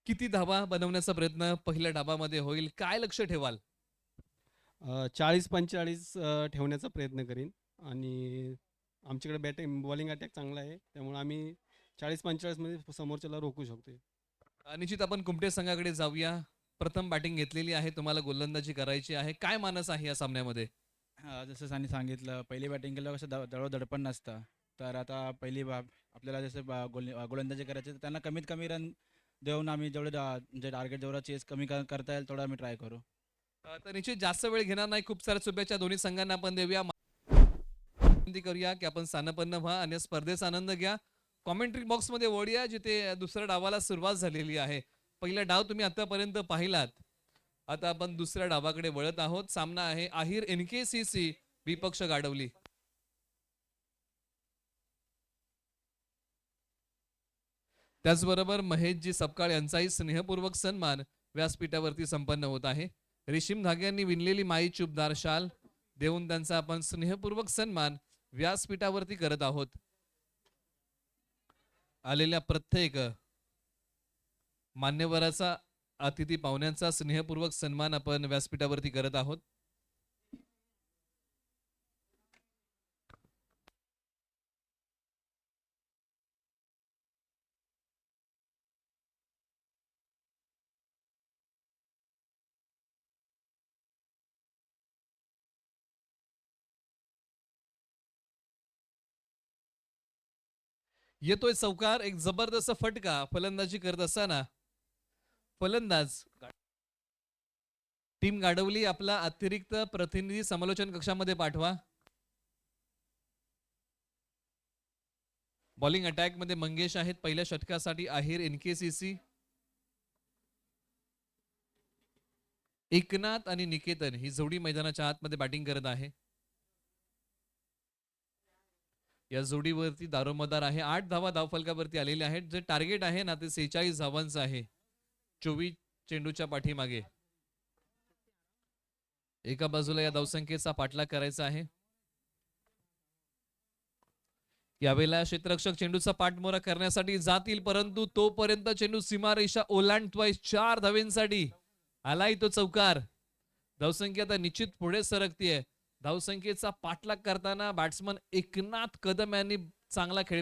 किती धावा बनवण्याचा प्रयत्न पहिल्या डावामध्ये होईल, काय लक्ष ठेवाल? 40-45 ठेवण्याचा प्रयत्न करीन आणि आमच्याकडे बॅटिंग बॉलिंग अटॅक चांगला आहे, त्यामुळे आम्ही 40-45 मध्ये समोरच्याला रोखू शकतो. निश्चित आपण कुमटे संघाकडे जाऊया. प्रथम बॅटिंग घेतलेली आहे, तुम्हाला गोलंदाजी करायची आहे. काय मानस आहे या सामन्यामध्ये? जसं त्यांनी सांगितलं, पहिली बॅटिंग केल्यावर कसं दडपण नसतं. तर आता पहिली बाब आपल्याला जसं गोलंदाजी करायची, तर त्यांना कमीत कमी रन देऊन आम्ही जेवढे म्हणजे टार्गेट जेवढा चेस कमी करता येईल तेवढा आम्ही ट्राय करू. तर निश्चित जास्त वेळ घेणार नाही. खूप साऱ्या शुभेच्छा दोन्ही संघांना आपण देऊया. विनंती करूया की आपण सानपन्न व्हा आणि स्पर्धेचा आनंद घ्या. कॉमेंट्री बॉक्स मध्ये वळूया, जिथे दुसऱ्या डावाला सुरुवात झालेली आहे. पहिला डाव तुम्ही आतापर्यंत पाहिलात. आता आपण दुसऱ्या डावाकडे वळत आहोत. सामना आहे आहिर NKCC विपक्ष गाडवली. त्याचबरोबर महेशजी सपकाळ यांचाही स्नेहपूर्वक सन्मान व्यासपीठावरती संपन्न होत आहे. रेशीम धाग्यांनी विणलेली माई चुबदार शाल देऊन त्यांचा आपण स्नेहपूर्वक सन्मान व्यासपीठावरती करत आहोत. आलेल्या प्रत्येक मान्यवराचा अतिथी पाहुण्यांचा स्नेहपूर्वक सन्मान आपण व्यासपीठावरती करत आहोत. येतोय चौकार, एक जबरदस्त फटका फलंदाजी करत असताना फलंदाज टीम गाडवली आपला अतिरिक्त प्रतिनिधी समालोचन कक्षामध्ये पाठवा. बॉलिंग अटॅक मध्ये मंगेश आहेत. पहिल्या षटकासाठी आहिर NKCC. एकनाथ आणि निकेतन ही जोडी मैदानाच्या आतमध्ये बॅटिंग करत आहे. या जोडीवरती दारोमदार आहे. 8 धावा धावफलकावरती आलेले आहेत. जे टार्गेट आहे ना ते 46 धावांचं आहे 24 चेंडूच्या पाठीमागे. एका बाजूला या धावसंख्येचा पाठलाग करायचा आहे. यावेळेला क्षेत्ररक्षक चेंडूचा पाठमोरा करण्यासाठी जातील, परंतु तोपर्यंत चेंडू सीमारेषा ओलांडतोय 4 धावेंसाठी. आलाय तो चौकार. धावसंख्या आता निश्चित पुढे सरकतीये. धावसंख्येचा पाठलाग करताना बॅट्समन एकनाथ कदम यांनी चांगला खेळ.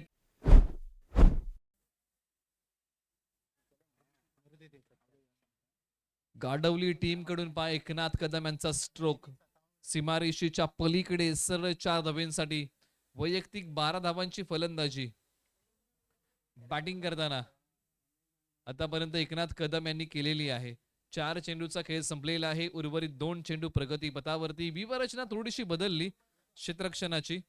गाडवली टीम कडून पा एकनाथ कदम यांचा स्ट्रोक सीमारेषेच्या पलीकडे सरळ 4 धावांसाठी. वैयक्तिक 12 धावांची फलंदाजी. बॅटिंग करताना आतापर्यंत एकनाथ कदम यांनी केलेली आहे. 4 चेंडूचा खेळ संपलेला आहे. उर्वरित 2 चेंडू प्रगती पथावरती. व्यूहरचना थोडीशी बदलली क्षेत्ररक्षणाची.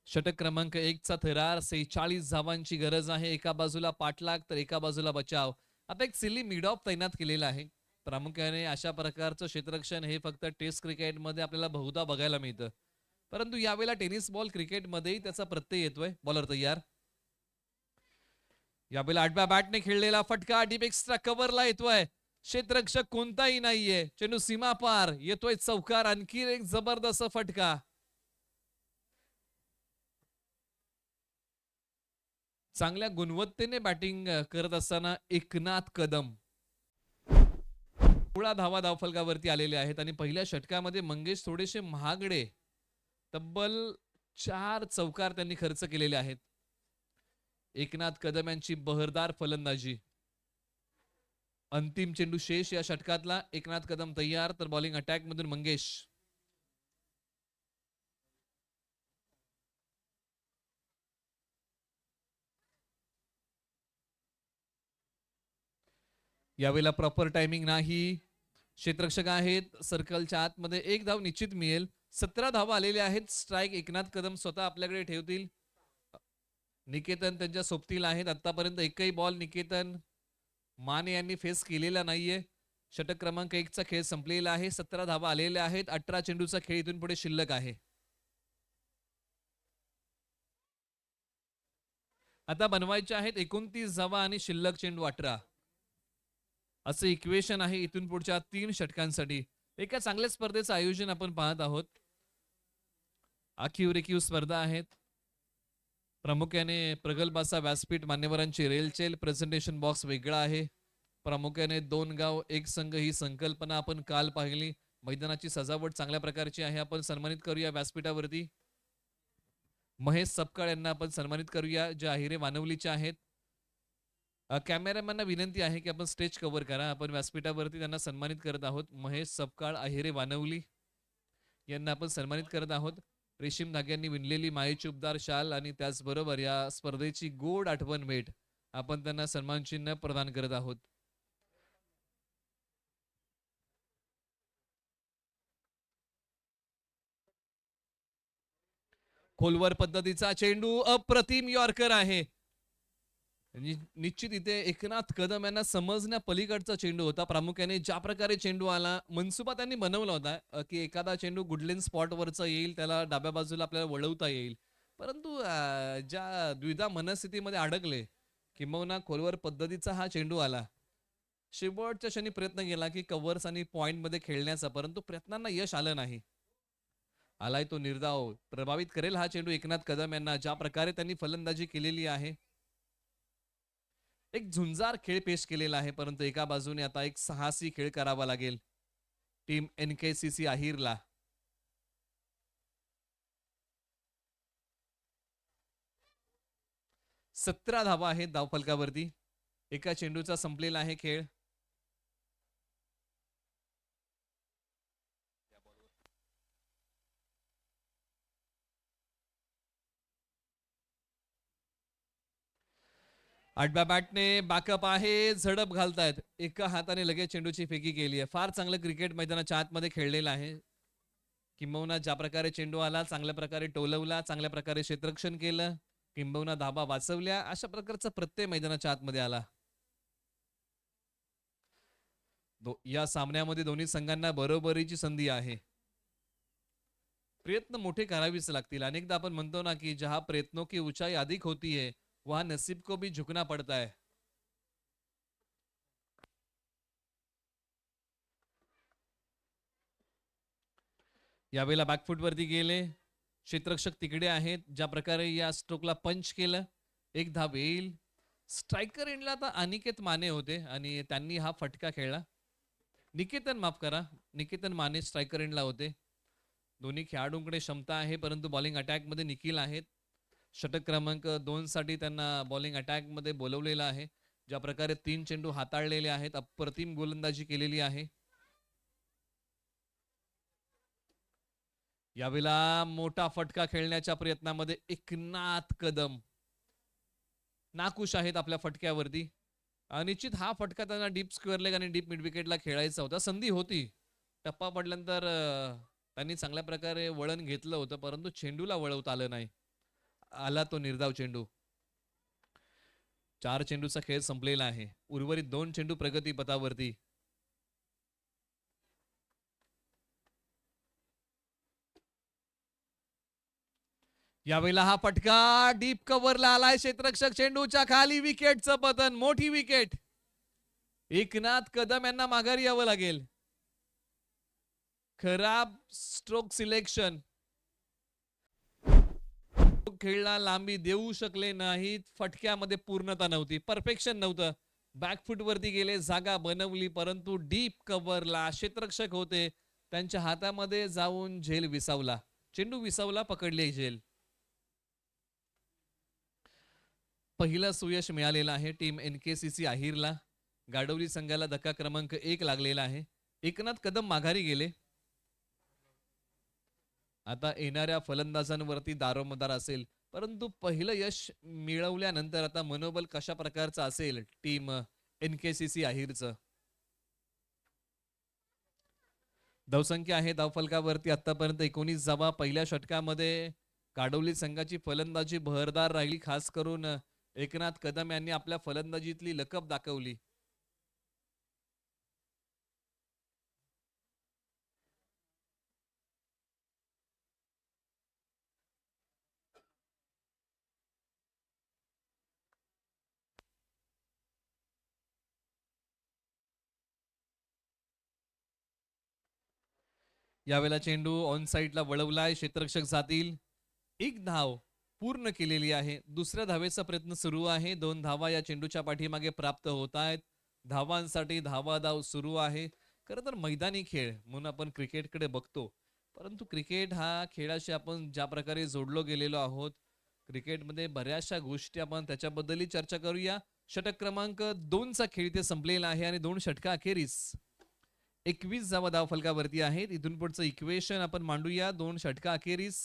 षटक क्रमांक 1 चा थरार. 46 धावांची गरज आहे. एका बाजूला पाठलाग तर एका बाजूला बचाव. आता एक सिली मिड ऑफ तैनात केलेला आहे. प्रामुख्याने अशा प्रकारचं क्षेत्ररक्षण हे फक्त टेस्ट क्रिकेटमध्ये आपल्याला बहुधा बघायला मिळतं, परंतु यावेळेला टेनिस बॉल क्रिकेटमध्येही त्याचा प्रत्यय येतोय. बॉलर तयार. यावेळेला 8व्या बॅटने खेळलेला फटका डीप एक्स्ट्रा कव्हरला येतोय. क्षेत्ररक्षक कोणताही नाहीये. चेंडू सीमा पार. येतोय चौकार. आणखी एक जबरदस्त फटका. चांगल्या गुणवत्तेने बॅटिंग करत असताना एकनाथ कदम 16 धावा धावफलकावरती आलेले आहेत आणि पहिल्या षटकामध्ये मंगेश थोडेसे महागडे तब्बल 4 चौकार त्यांनी खर्च केलेले आहेत. एकनाथ कदम यांची बहरदार फलंदाजी. अंतिम चेंडू शेष या षटकातला. एकनाथ कदम तयार तर बॉलिंग अटॅक मधून मंगेश. यावेळेला प्रॉपर टायमिंग नाही. क्षेत्ररक्षक आहेत सर्कलच्या आतमध्ये. 1 धाव निश्चित मिळेल. 17 धावा आलेल्या आहेत. स्ट्राइक एकनाथ कदम स्वतः आपल्याकडे ठेवतील. निकेतन त्यांच्या सोबतील आहेत. आतापर्यंत एकही बॉल निकेतन माने यांनी फेस केलेला नाहीये. षटक क्रमांक 1 चा खेळ संपलेला आहे. 17 धावा आलेल्या आहेत. 18 चेंडूचा खेळ इथून पुढे शिल्लक आहे. आता बनवायचे आहेत 29 धावा आणि शिल्लक चेंडू 18. असं इक्वेशन आहे इथून पुढच्या 3 षटकांसाठी. एका चांगल्या स्पर्धेचं आयोजन आपण पाहत आहोत. आखीव रेखीव स्पर्धा आहेत. प्रामुख्याने प्रगल्भ असा व्यासपीठ, मान्यवरांची रेलचेल, प्रेझेंटेशन बॉक्स वेगळा आहे. प्रामुख्याने 2 गाव एक संघ ही संकल्पना आपण काल पाहिली. मैदानाची सजावट चांगल्या प्रकारची आहे. आपण सन्मानित करूया व्यासपीठावरती महेश सपकाळ यांना आपण सन्मानित करूया, जे अहिरे वानवलीचे आहेत. कॅमेरामॅनना विनंती आहे की आपण स्टेज कव्हर करा. आपण व्यासपीठावरती त्यांना सन्मानित करत आहोत. महेश सपकाळ, अहिरे वानवली यांना आपण सन्मानित करत आहोत. रेशीम धाग्यांनी विणलेली मायेची उबदार शाल आणि त्याचबरोबर या स्पर्धेची गोड आठवण भेट आपण त्यांना सन्मान चिन्ह प्रदान करत आहोत. खोलवर पद्धतीचा चेंडू, अप्रतिम यॉर्कर आहे. निश्चित इथे एकनाथ कदम यांना समजण्या पलीकडचा चेंडू होता. प्रामुख्याने ज्या प्रकारे चेंडू आला, मनसुबा त्यांनी बनवला होता की एखादा चेंडू गुडलेन स्पॉट वरचा येईल, त्याला डाव्या बाजूला आपल्याला वळवता येईल. परंतु ज्या द्विधा मनस्थितीमध्ये अडकले, किंबहुना खोलवर पद्धतीचा हा चेंडू आला. शेवटच्या क्षणी प्रयत्न केला की कव्हर्स आणि पॉइंट मध्ये खेळण्याचा, परंतु प्रयत्नांना यश आलं नाही. आलाय तो निर्धाव. प्रभावित करेल हा चेंडू एकनाथ कदम यांना, ज्या प्रकारे त्यांनी फलंदाजी केलेली आहे. एक झुंजार खेळ पेश केलेला आहे, परंतु एका बाजूने आता एक साहसी खेळ करावा लागेल टीम NKCC अहिरला. सतरा धावा आहेत धावफलकावरती. एका चेंडूचा संपलेला आहे खेळ. आडव्या बॅटने बॅकअप आहे, झडप घालतायत. एका हाताने लगेच चेंडूची फेकी केली आहे. फार चांगलं क्रिकेट मैदानाच्या आतमध्ये खेळलेलं आहे. किंबहुना ज्या प्रकारे चेंडू आला, चांगल्या प्रकारे टोलवला, चांगल्या प्रकारे क्षेत्ररक्षण केलं, किंबहुना धाबा वाचवल्या, अशा प्रकारचा प्रत्यय मैदानाच्या आतमध्ये आला. या सामन्यामध्ये दोन्ही संघांना बरोबरीची संधी आहे. प्रयत्न मोठे करावेच लागतील. अनेकदा आपण म्हणतो ना की जहां प्रयत्नों की ऊंचाई अधिक होती है, वहां नसीब को भी झुकना पड़ता है. यावेळेला बॅकफूट वरती गेले. क्षेत्ररक्षक तिकडे आहेत. ज्या प्रकारे या स्ट्रोकला पंच केलं, एक धाव येईल. स्ट्रायकर एंडला आता अनिकेत माने होते आणि त्यांनी हा फटका खेळला. निकेतन माने स्ट्रायकर एंडला होते. दोन्ही खेळाडूंकडे क्षमता आहे, परंतु बॉलिंग अटॅक मध्ये निखिल आहेत. षटक क्रमांक 2 साठी त्यांना बॉलिंग अटॅक मध्ये बोलवलेलं आहे. ज्या प्रकारे 3 चेंडू हाताळलेले आहेत, अप्रतिम गोलंदाजी केलेली आहे. यावेळेला मोठा फटका खेळण्याच्या प्रयत्नामध्ये एकनाथ कदम नाखुश आहेत आपल्या फटक्यावरती. निश्चित हा फटका त्यांना डीप स्क्वेअर लेग आणि डीप मिड विकेटला खेळायचा होता. संधी होती. टप्पा पडल्यानंतर त्यांनी चांगल्या प्रकारे वळण घेतलं होतं, परंतु चेंडूला वळवता आलं नाही. आला तो निर्धाव चेंडू. 4 चेंडूचा खेळ संपलेला आहे. उर्वरित 2 चेंडू प्रगती पथावरती. यावेळेला हा फटका डीप कव्हरला आलाय. क्षेत्ररक्षक चेंडूच्या खाली, विकेटचं पतन, मोठी विकेट. एकनाथ कदम यांना माघारी यावं लागेल. खराब स्ट्रोक सिलेक्शन. खेळला, लांबी देऊ शकले नाहीत. फटक्यामध्ये पूर्णता नव्हती, परफेक्शन नव्हतं. बॅकफूट वरती गेले, जागा बनवली, परंतु डीप कव्हरला क्षेत्ररक्षक होते, त्यांच्या हातामध्ये जाऊन झेल विसावला. चेंडू विसावला, पकडले झेल. पहिलं सुयश मिळालेलं आहे टीम NKCC अहिरला. गाडवली संघाला धक्का क्रमांक 1 लागलेला आहे. एकनाथ कदम माघारी गेले. आता येणाऱ्या फलंदाजांवरती दारोमदार असेल, परंतु पहिलं यश मिळवल्यानंतर आता मनोबल कशा प्रकारचं असेल टीम NKCC अहिरचं. धावसंख्या आहे धावफलकावरती आतापर्यंत 19 धावा. पहिल्या षटकामध्ये गाडवली संघाची फलंदाजी बहरदार राहिली. खास करून एकनाथ कदम यांनी आपल्या फलंदाजीतली लकब दाखवली. यावेळेला चेंडू ऑन साईडला वळवलाय, क्षेत्ररक्षक जातील. एक धाव पूर्ण केलेली आहे. दुसऱ्या धावेचा प्रयत्न सुरू आहे. 2 धावा या चेंडूच्या पाठीमागे प्राप्त होत आहेत. धावांसाठी धावाधाव सुरू आहे. खरं तर मैदानी खेळ म्हणून आपण क्रिकेटकडे बघतो, परंतु क्रिकेट हा खेळाशी आपण ज्या प्रकारे जोडलो गेलेलो आहोत, क्रिकेटमध्ये बऱ्याचशा गोष्टी आपण त्याच्याबद्दलही चर्चा करूया. षटक क्रमांक 2चा खेळ इथे संपलेला आहे आणि 2 षटका अखेरीस 21 धावा धावफलकावरती आहेत. इथून पुढचं इक्वेशन आपण मांडूया. 2 षटका अखेरीस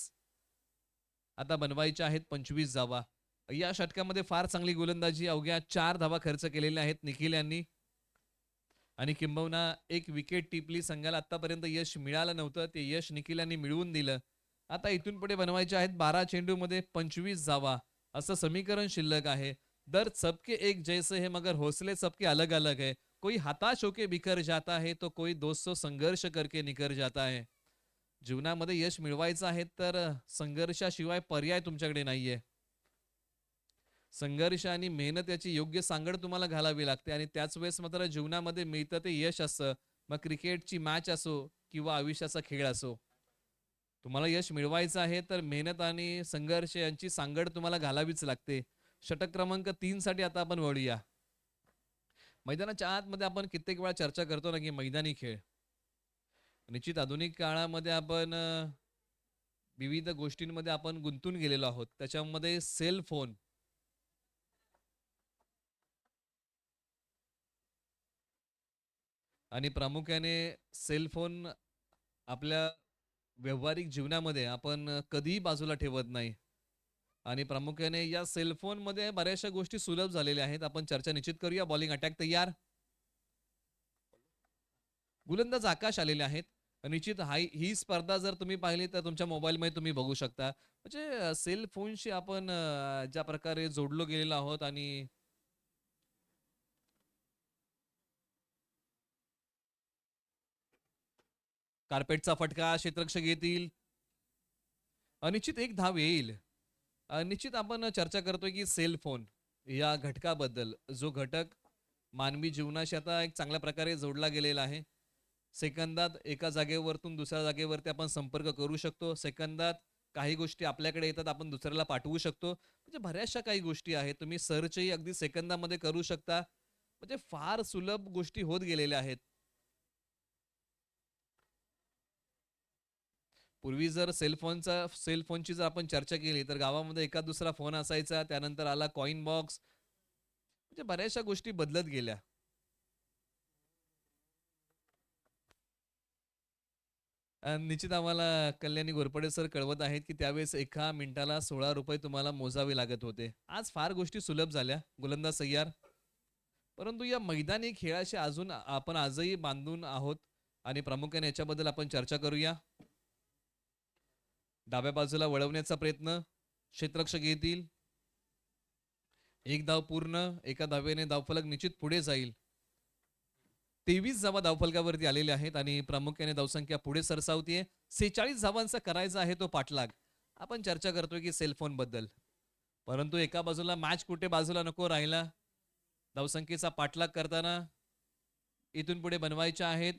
आता बनवायच्या आहेत 25 धावा. या षटकामध्ये फार चांगली गोलंदाजी, अवघ्या 4 धावा खर्च केलेल्या आहेत निखिल यांनी आणि किंबहुना एक विकेट टिपली. संघाला आतापर्यंत यश मिळालं नव्हतं, ते यश निखिल यांनी मिळवून दिलं. आता इथून पुढे बनवायचे आहेत 12 चेंडूमध्ये 25 धावा, असं समीकरण शिल्लक आहे. दर सबके एक जैसे है मगर हौसले सबके अलग अलग है. कोई हताश होके बिखर जाता है तो कोई दोस्तों संघर्ष करके निखर जाता है. जीवनामध्ये यश मिळवायचं आहे तर संघर्षाशिवाय पर्याय तुमच्याकडे नाहीये. संघर्ष आणि मेहनत याची योग्य सांगड तुम्हाला घालावी लागते आणि त्याच वेळेस मात्र जीवनामध्ये मिळतं ते यश असतं. मग क्रिकेटची मॅच असो किंवा आयुष्याचा खेळ असो, तुम्हाला यश मिळवायचं आहे तर मेहनत आणि संघर्ष यांची सांगड तुम्हाला घालावीच लागते. षटक क्रमांक 3 साठी आता आपण वळूया. मैदानाच्या आतमध्ये आपण कित्येक वेळा चर्चा करतो ना की मैदानी खेळ, निश्चित आधुनिक काळामध्ये आपण विविध गोष्टींमध्ये आपण गुंतून गेलेलो आहोत. त्याच्यामध्ये सेल फोन, आणि प्रामुख्याने सेल फोन आपल्या व्यावहारिक जीवनामध्ये आपण कधीही बाजूला ठेवत नाही आणि प्रामुख्याने या सेलफोनमध्ये बऱ्याचशा गोष्टी सुलभ झालेल्या आहेत. आपण चर्चा निश्चित करूया. बॉलिंग अटॅक तयार, गोलंदाज आकाश आलेले आहेत. निश्चित ही स्पर्धा जर तुम्ही पाहिली तर तुमच्या मोबाईलमध्ये तुम्ही बघू शकता. म्हणजे सेल फोनशी आपण ज्या प्रकारे जोडलो गेलेलो आहोत आणि कार्पेटचा फटका क्षेत्ररक्षक येतील. निश्चित एक धाव येईल. निश्चित आपण चर्चा करतोय की सेल फोन या घटकाबद्दल, जो घटक मानवी जीवनाशी आता एक चांगल्या प्रकारे जोडला गेलेला आहे. सेकंदात एका जागेवरतून दुसऱ्या जागेवरती आपण संपर्क करू शकतो. सेकंदात काही गोष्टी आपल्याकडे येतात, आपण दुसऱ्याला पाठवू शकतो. म्हणजे बऱ्याचशा काही गोष्टी आहेत. तुम्ही सर्चही अगदी सेकंदामध्ये करू शकता. म्हणजे फार सुलभ गोष्टी होत गेलेल्या आहेत. पूर्वी जर सेलफोनची जर आपण चर्चा केली तर गावामध्ये एका दुसरा फोन असायचा, त्यानंतर आला कॉइन बॉक्स. म्हणजे बऱ्याचशा गोष्टी बदलत गेल्या. निश्चित आम्हाला कल्याणी घोरपडे सर कळवत आहेत की त्यावेळेस एका मिनिटाला 16 रुपये तुम्हाला मोजावे लागत होते. आज फार गोष्टी सुलभ झाल्या. गोलंदाज तयार, परंतु या मैदानी खेळाशी अजून आपण आजही बांधून आहोत आणि प्रामुख्याने याच्याबद्दल आपण चर्चा करूया. डाव्या बाजूला वळवण्याचा प्रयत्न, क्षेत्ररक्षक येतील. एक धाव पूर्ण, एका धावेने धावफलक निश्चित पुढे जाईल. 23 धावा धावफलकावरती आलेले आहेत आणि प्रामुख्याने धावसंख्या पुढे सरसावतीये. 46 धावांचा करायचा आहे तो पाठलाग. आपण चर्चा करतोय की सेलफोन बद्दल, परंतु एका बाजूला मॅच कुठे बाजूला नको राहिला. धावसंख्येचा पाठलाग करताना इथून पुढे बनवायच्या आहेत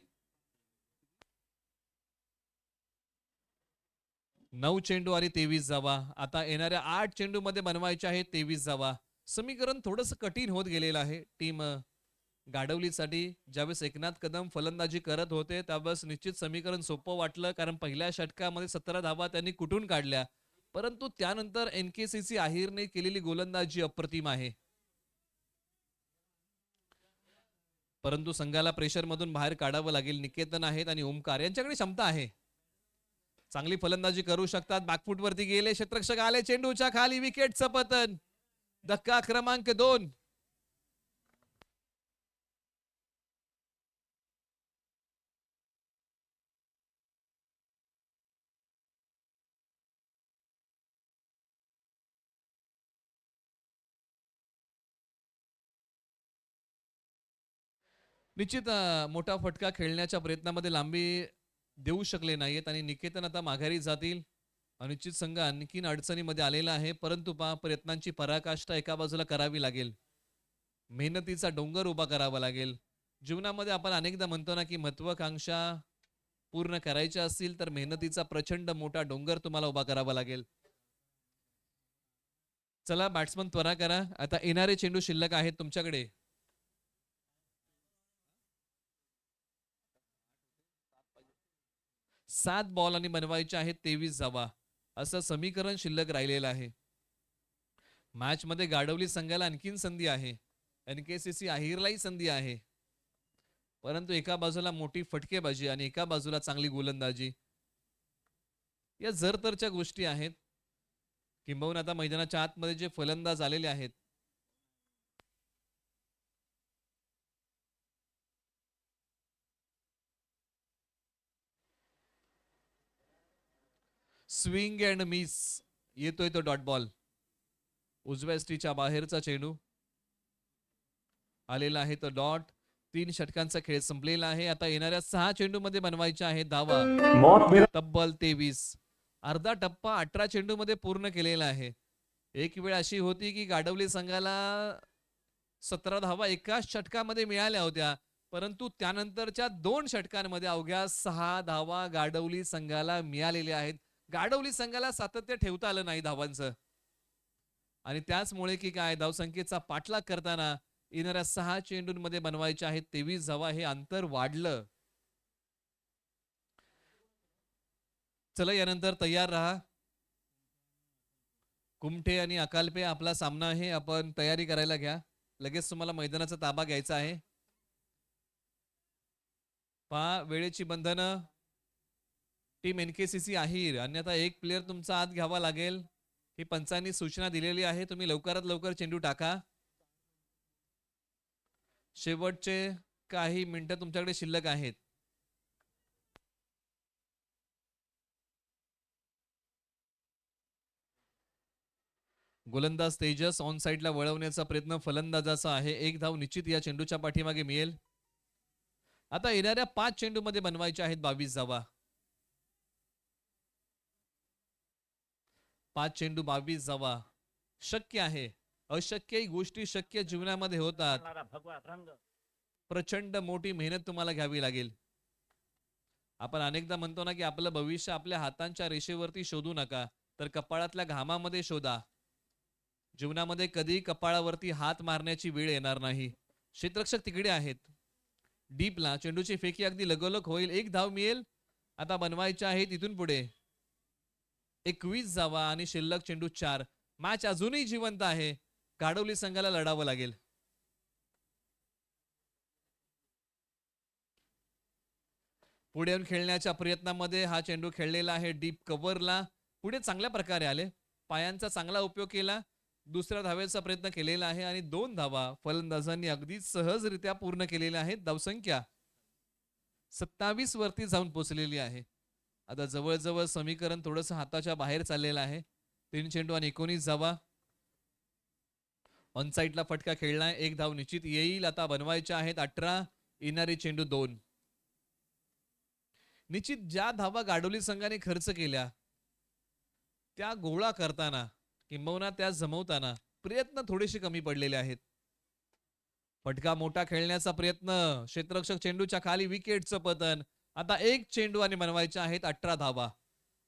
9 चेंडू आणि 23 धावा. आता येणाऱ्या 8 चेंडू मध्ये बनवायच्या आहेत 23 धावा. समीकरण थोडंसं कठीण होत गेलेलं आहे टीम गाडवलीसाठी. ज्यावेळेस एकनाथ कदम फलंदाजी करत होते त्यावेळेस निश्चित समीकरण सोपं वाटलं, कारण पहिल्या षटकामध्ये 17 धावा त्यांनी कुठून काढल्या. परंतु त्यानंतर NKCC आहिरने केलेली गोलंदाजी अप्रतिम आहे. परंतु संघाला प्रेशर मधून बाहेर काढावं लागेल. निकेतन आहेत आणि ओमकार यांच्याकडे क्षमता आहे, चांगली फलंदाजी करू शकतात. बॅकफूट वरती गेले, क्षेत्ररक्षक आले, चेंडूच्या खाली, विकेटचं पतन. धक्का क्रमांक 2. निश्चित मोठा फटका खेळण्याच्या प्रयत्नामध्ये लांबी देऊ शकले नाहीत आणि निकेतन आता माघारी जातील. अनिश्चित संघ आणखीन अडचणीमध्ये आलेला आहे, परंतु प्रयत्नांची पराकाष्ठा एका बाजूला करावी लागेल. मेहनतीचा डोंगर उभा करावा लागेल. जीवनामध्ये आपण अनेकदा म्हणतो ना की महत्वाकांक्षा पूर्ण करायच्या असतील तर मेहनतीचा प्रचंड मोठा डोंगर तुम्हाला उभा करावा लागेल. चला बॅट्समन त्वरा करा. आता येणारे चेंडू शिल्लक आहेत तुमच्याकडे. सात बॉल आणि बनवायचे आहेत 23 धावा असं समीकरण शिल्लक राहिलेलं आहे. मॅच मध्ये गाडवली संघाला आणखीन संधी आहे. NKCC अहिरलाही संधी आहे. परंतु एका बाजूला मोठी फटकेबाजी आणि एका बाजूला चांगली गोलंदाजी, या जरतरच्या गोष्टी आहेत. किंबहुना आता मैदानाच्या आतमध्ये जे फलंदाज आलेले आहेत स्विंग अँड मिस, येतोय तो डॉट बॉल. उजव्या स्टीच्या बाहेरचा चेंडू आलेला आहे तो डॉट. 3 षटकांचा खेळ संपलेला आहे. आता येणाऱ्या 6 चेंडू मध्ये बनवायच्या आहेत धावा तब्बल 23. अर्धा टप्पा 18 चेंडू मध्ये पूर्ण केलेला आहे. एक वेळ अशी होती की गाडवली संघाला 17 धावा एकाच षटकामध्ये मिळाल्या होत्या, परंतु त्यानंतरच्या 2 षटकांमध्ये अवघ्या 6 धावा गाडवली संघाला मिळालेल्या आहेत. गाडवली संघाला सातत्य ठेवता आलं नाही धावांचं, आणि त्याचमुळे की काय धावसंख्येचा पाठलाग करताना येणाऱ्या 6 चेंडूंमध्ये बनवायचे आहेत 23 धावा. हे अंतर वाढलं. चला यानंतर तयार रहा. कुमठे आणि अकालपे आपला सामना आहे. आपण तयारी करायला घ्या. लगेच तुम्हाला मैदानाचा ताबा घ्यायचा आहे. पहा वेळेची बंधनं. टीम NKCC अहिर, अन्यथा एक प्लेयर तुमचा आत घ्यावा लागेल. ही पंचांनी सूचना दिलेली आहे. तुम्ही लवकरात लवकर चेंडू टाका. शेवटचे काही मिनिटं तुमच्याकडे शिल्लक आहेत. गोलंदाज तेजस ऑन साइडला वळवण्याचा प्रयत्न फलंदाजाचा आहे. एक धाव निश्चित या चेंडूच्या पाठीमागे मिळेल. आता येणाऱ्या 5 चेंडू मध्ये बनवायच्या आहेत 22 धावा. 5 चेंडू 22 धावा शक्य आहे. अशक्यही गोष्टी शक्य जीवनामध्ये होतात. प्रचंड मोठी मेहनत तुम्हाला घ्यावी लागेल. आपण अनेकदा म्हणतो ना की आपलं भविष्य आपल्या हातांच्या रेषेवरती शोधू नका, तर कपाळातल्या घामामध्ये शोधा. जीवनामध्ये कधी कपाळावरती हात मारण्याची वेळ येणार नाही. क्षेत्ररक्षक तिकडे आहेत. डीपला चेंडूची फेकी अगदी लगोलग होईल. एक धाव मिळेल. आता बनवायच्या आहेत इथून पुढे 21 धावा आणि शिल्लक चेंडू 4. मॅच अजूनही जिवंत आहे. गाडवली संघाला लढावं लागेल. पुढे येऊन खेळण्याच्या प्रयत्नामध्ये हा चेंडू खेळलेला आहे डीप कव्हरला. पुढे चांगल्या प्रकारे आले. पायांचा चांगला उपयोग केला. दुसऱ्या धावेचा प्रयत्न केलेला आहे आणि 2 धावा फलंदाजांनी अगदी सहजरित्या पूर्ण केलेल्या आहेत. धावसंख्या 27 वरती जाऊन पोहोचलेली आहे. आता जवळजवळ समीकरण थोडंसं हाताच्या बाहेर चाललेलं आहे. 3 चेंडू आणि 19 धावा. ऑन साइडला फटका खेळलाय. एक धाव निश्चित येईल. आता बनवायच्या आहेत 18. येणारे चेंडू 2. निश्चित ज्या धावा गाडवली संघाने खर्च केल्या त्या गोळा करताना किंबहुना त्या जमवताना प्रयत्न थोडेसे कमी पडलेले आहेत. फटका मोठा खेळण्याचा प्रयत्न, क्षेत्ररक्षक चेंडूच्या खाली, विकेटचं पतन. आता 1 चेंडू आणि बनवायचे आहेत 18 धावा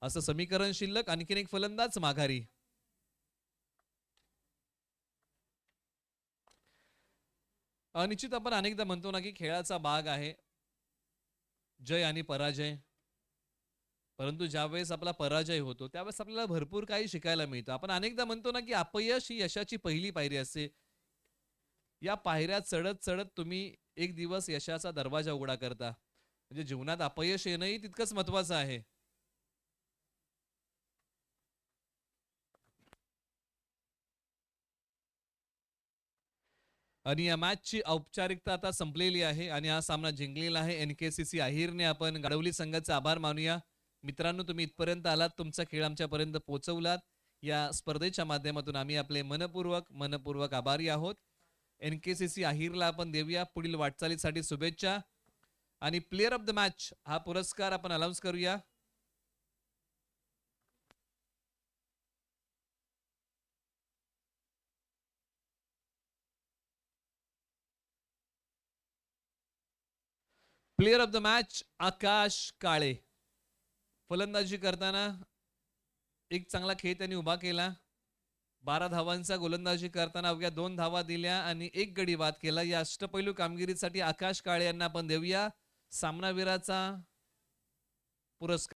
असं समीकरण शिल्लक. आणखीन एक फलंदाज माघारी. निश्चित आपण अनेकदा म्हणतो ना की खेळाचा भाग आहे जय आणि पराजय, परंतु ज्यावेळेस आपला पराजय होतो त्यावेळेस आपल्याला भरपूर काही शिकायला मिळतं. आपण अनेकदा म्हणतो ना की अपयश ही यशाची पहिली पायरी असते. या पायऱ्या चढत चढत तुम्ही एक दिवस यशाचा दरवाजा उघडा करता. म्हणजे जीवनात अपयश येणंही तितकंच महत्वाचं आहे. आणि या मॅचची औपचारिकता आता संपलेली आहे आणि हा सामना जिंकलेला आहे NKCC अहिरने. आपण गाडवली संघाचे आभार मानूया. मित्रांनो, तुम्ही इथपर्यंत आलात, तुमचा खेळ आमच्यापर्यंत पोहोचवलात. या स्पर्धेच्या माध्यमातून आम्ही आपले मनपूर्वक आभारी आहोत. NKCC अहिरला आपण देऊया पुढील वाटचालीसाठी शुभेच्छा. आणि प्लेयर ऑफ द मॅच हा पुरस्कार आपण अनाउन्स करूया. प्लेयर ऑफ द मॅच आकाश काळे. फलंदाजी करताना एक चांगला खेळ त्यांनी उभा केला. 12 धावांचा गोलंदाजी करताना अवघ्या 2 धावा दिल्या आणि 1 गडी बाद केला. या अष्टपैलू कामगिरीसाठी आकाश काळे यांना आपण देऊया सामनावीराचा पुरस्कार.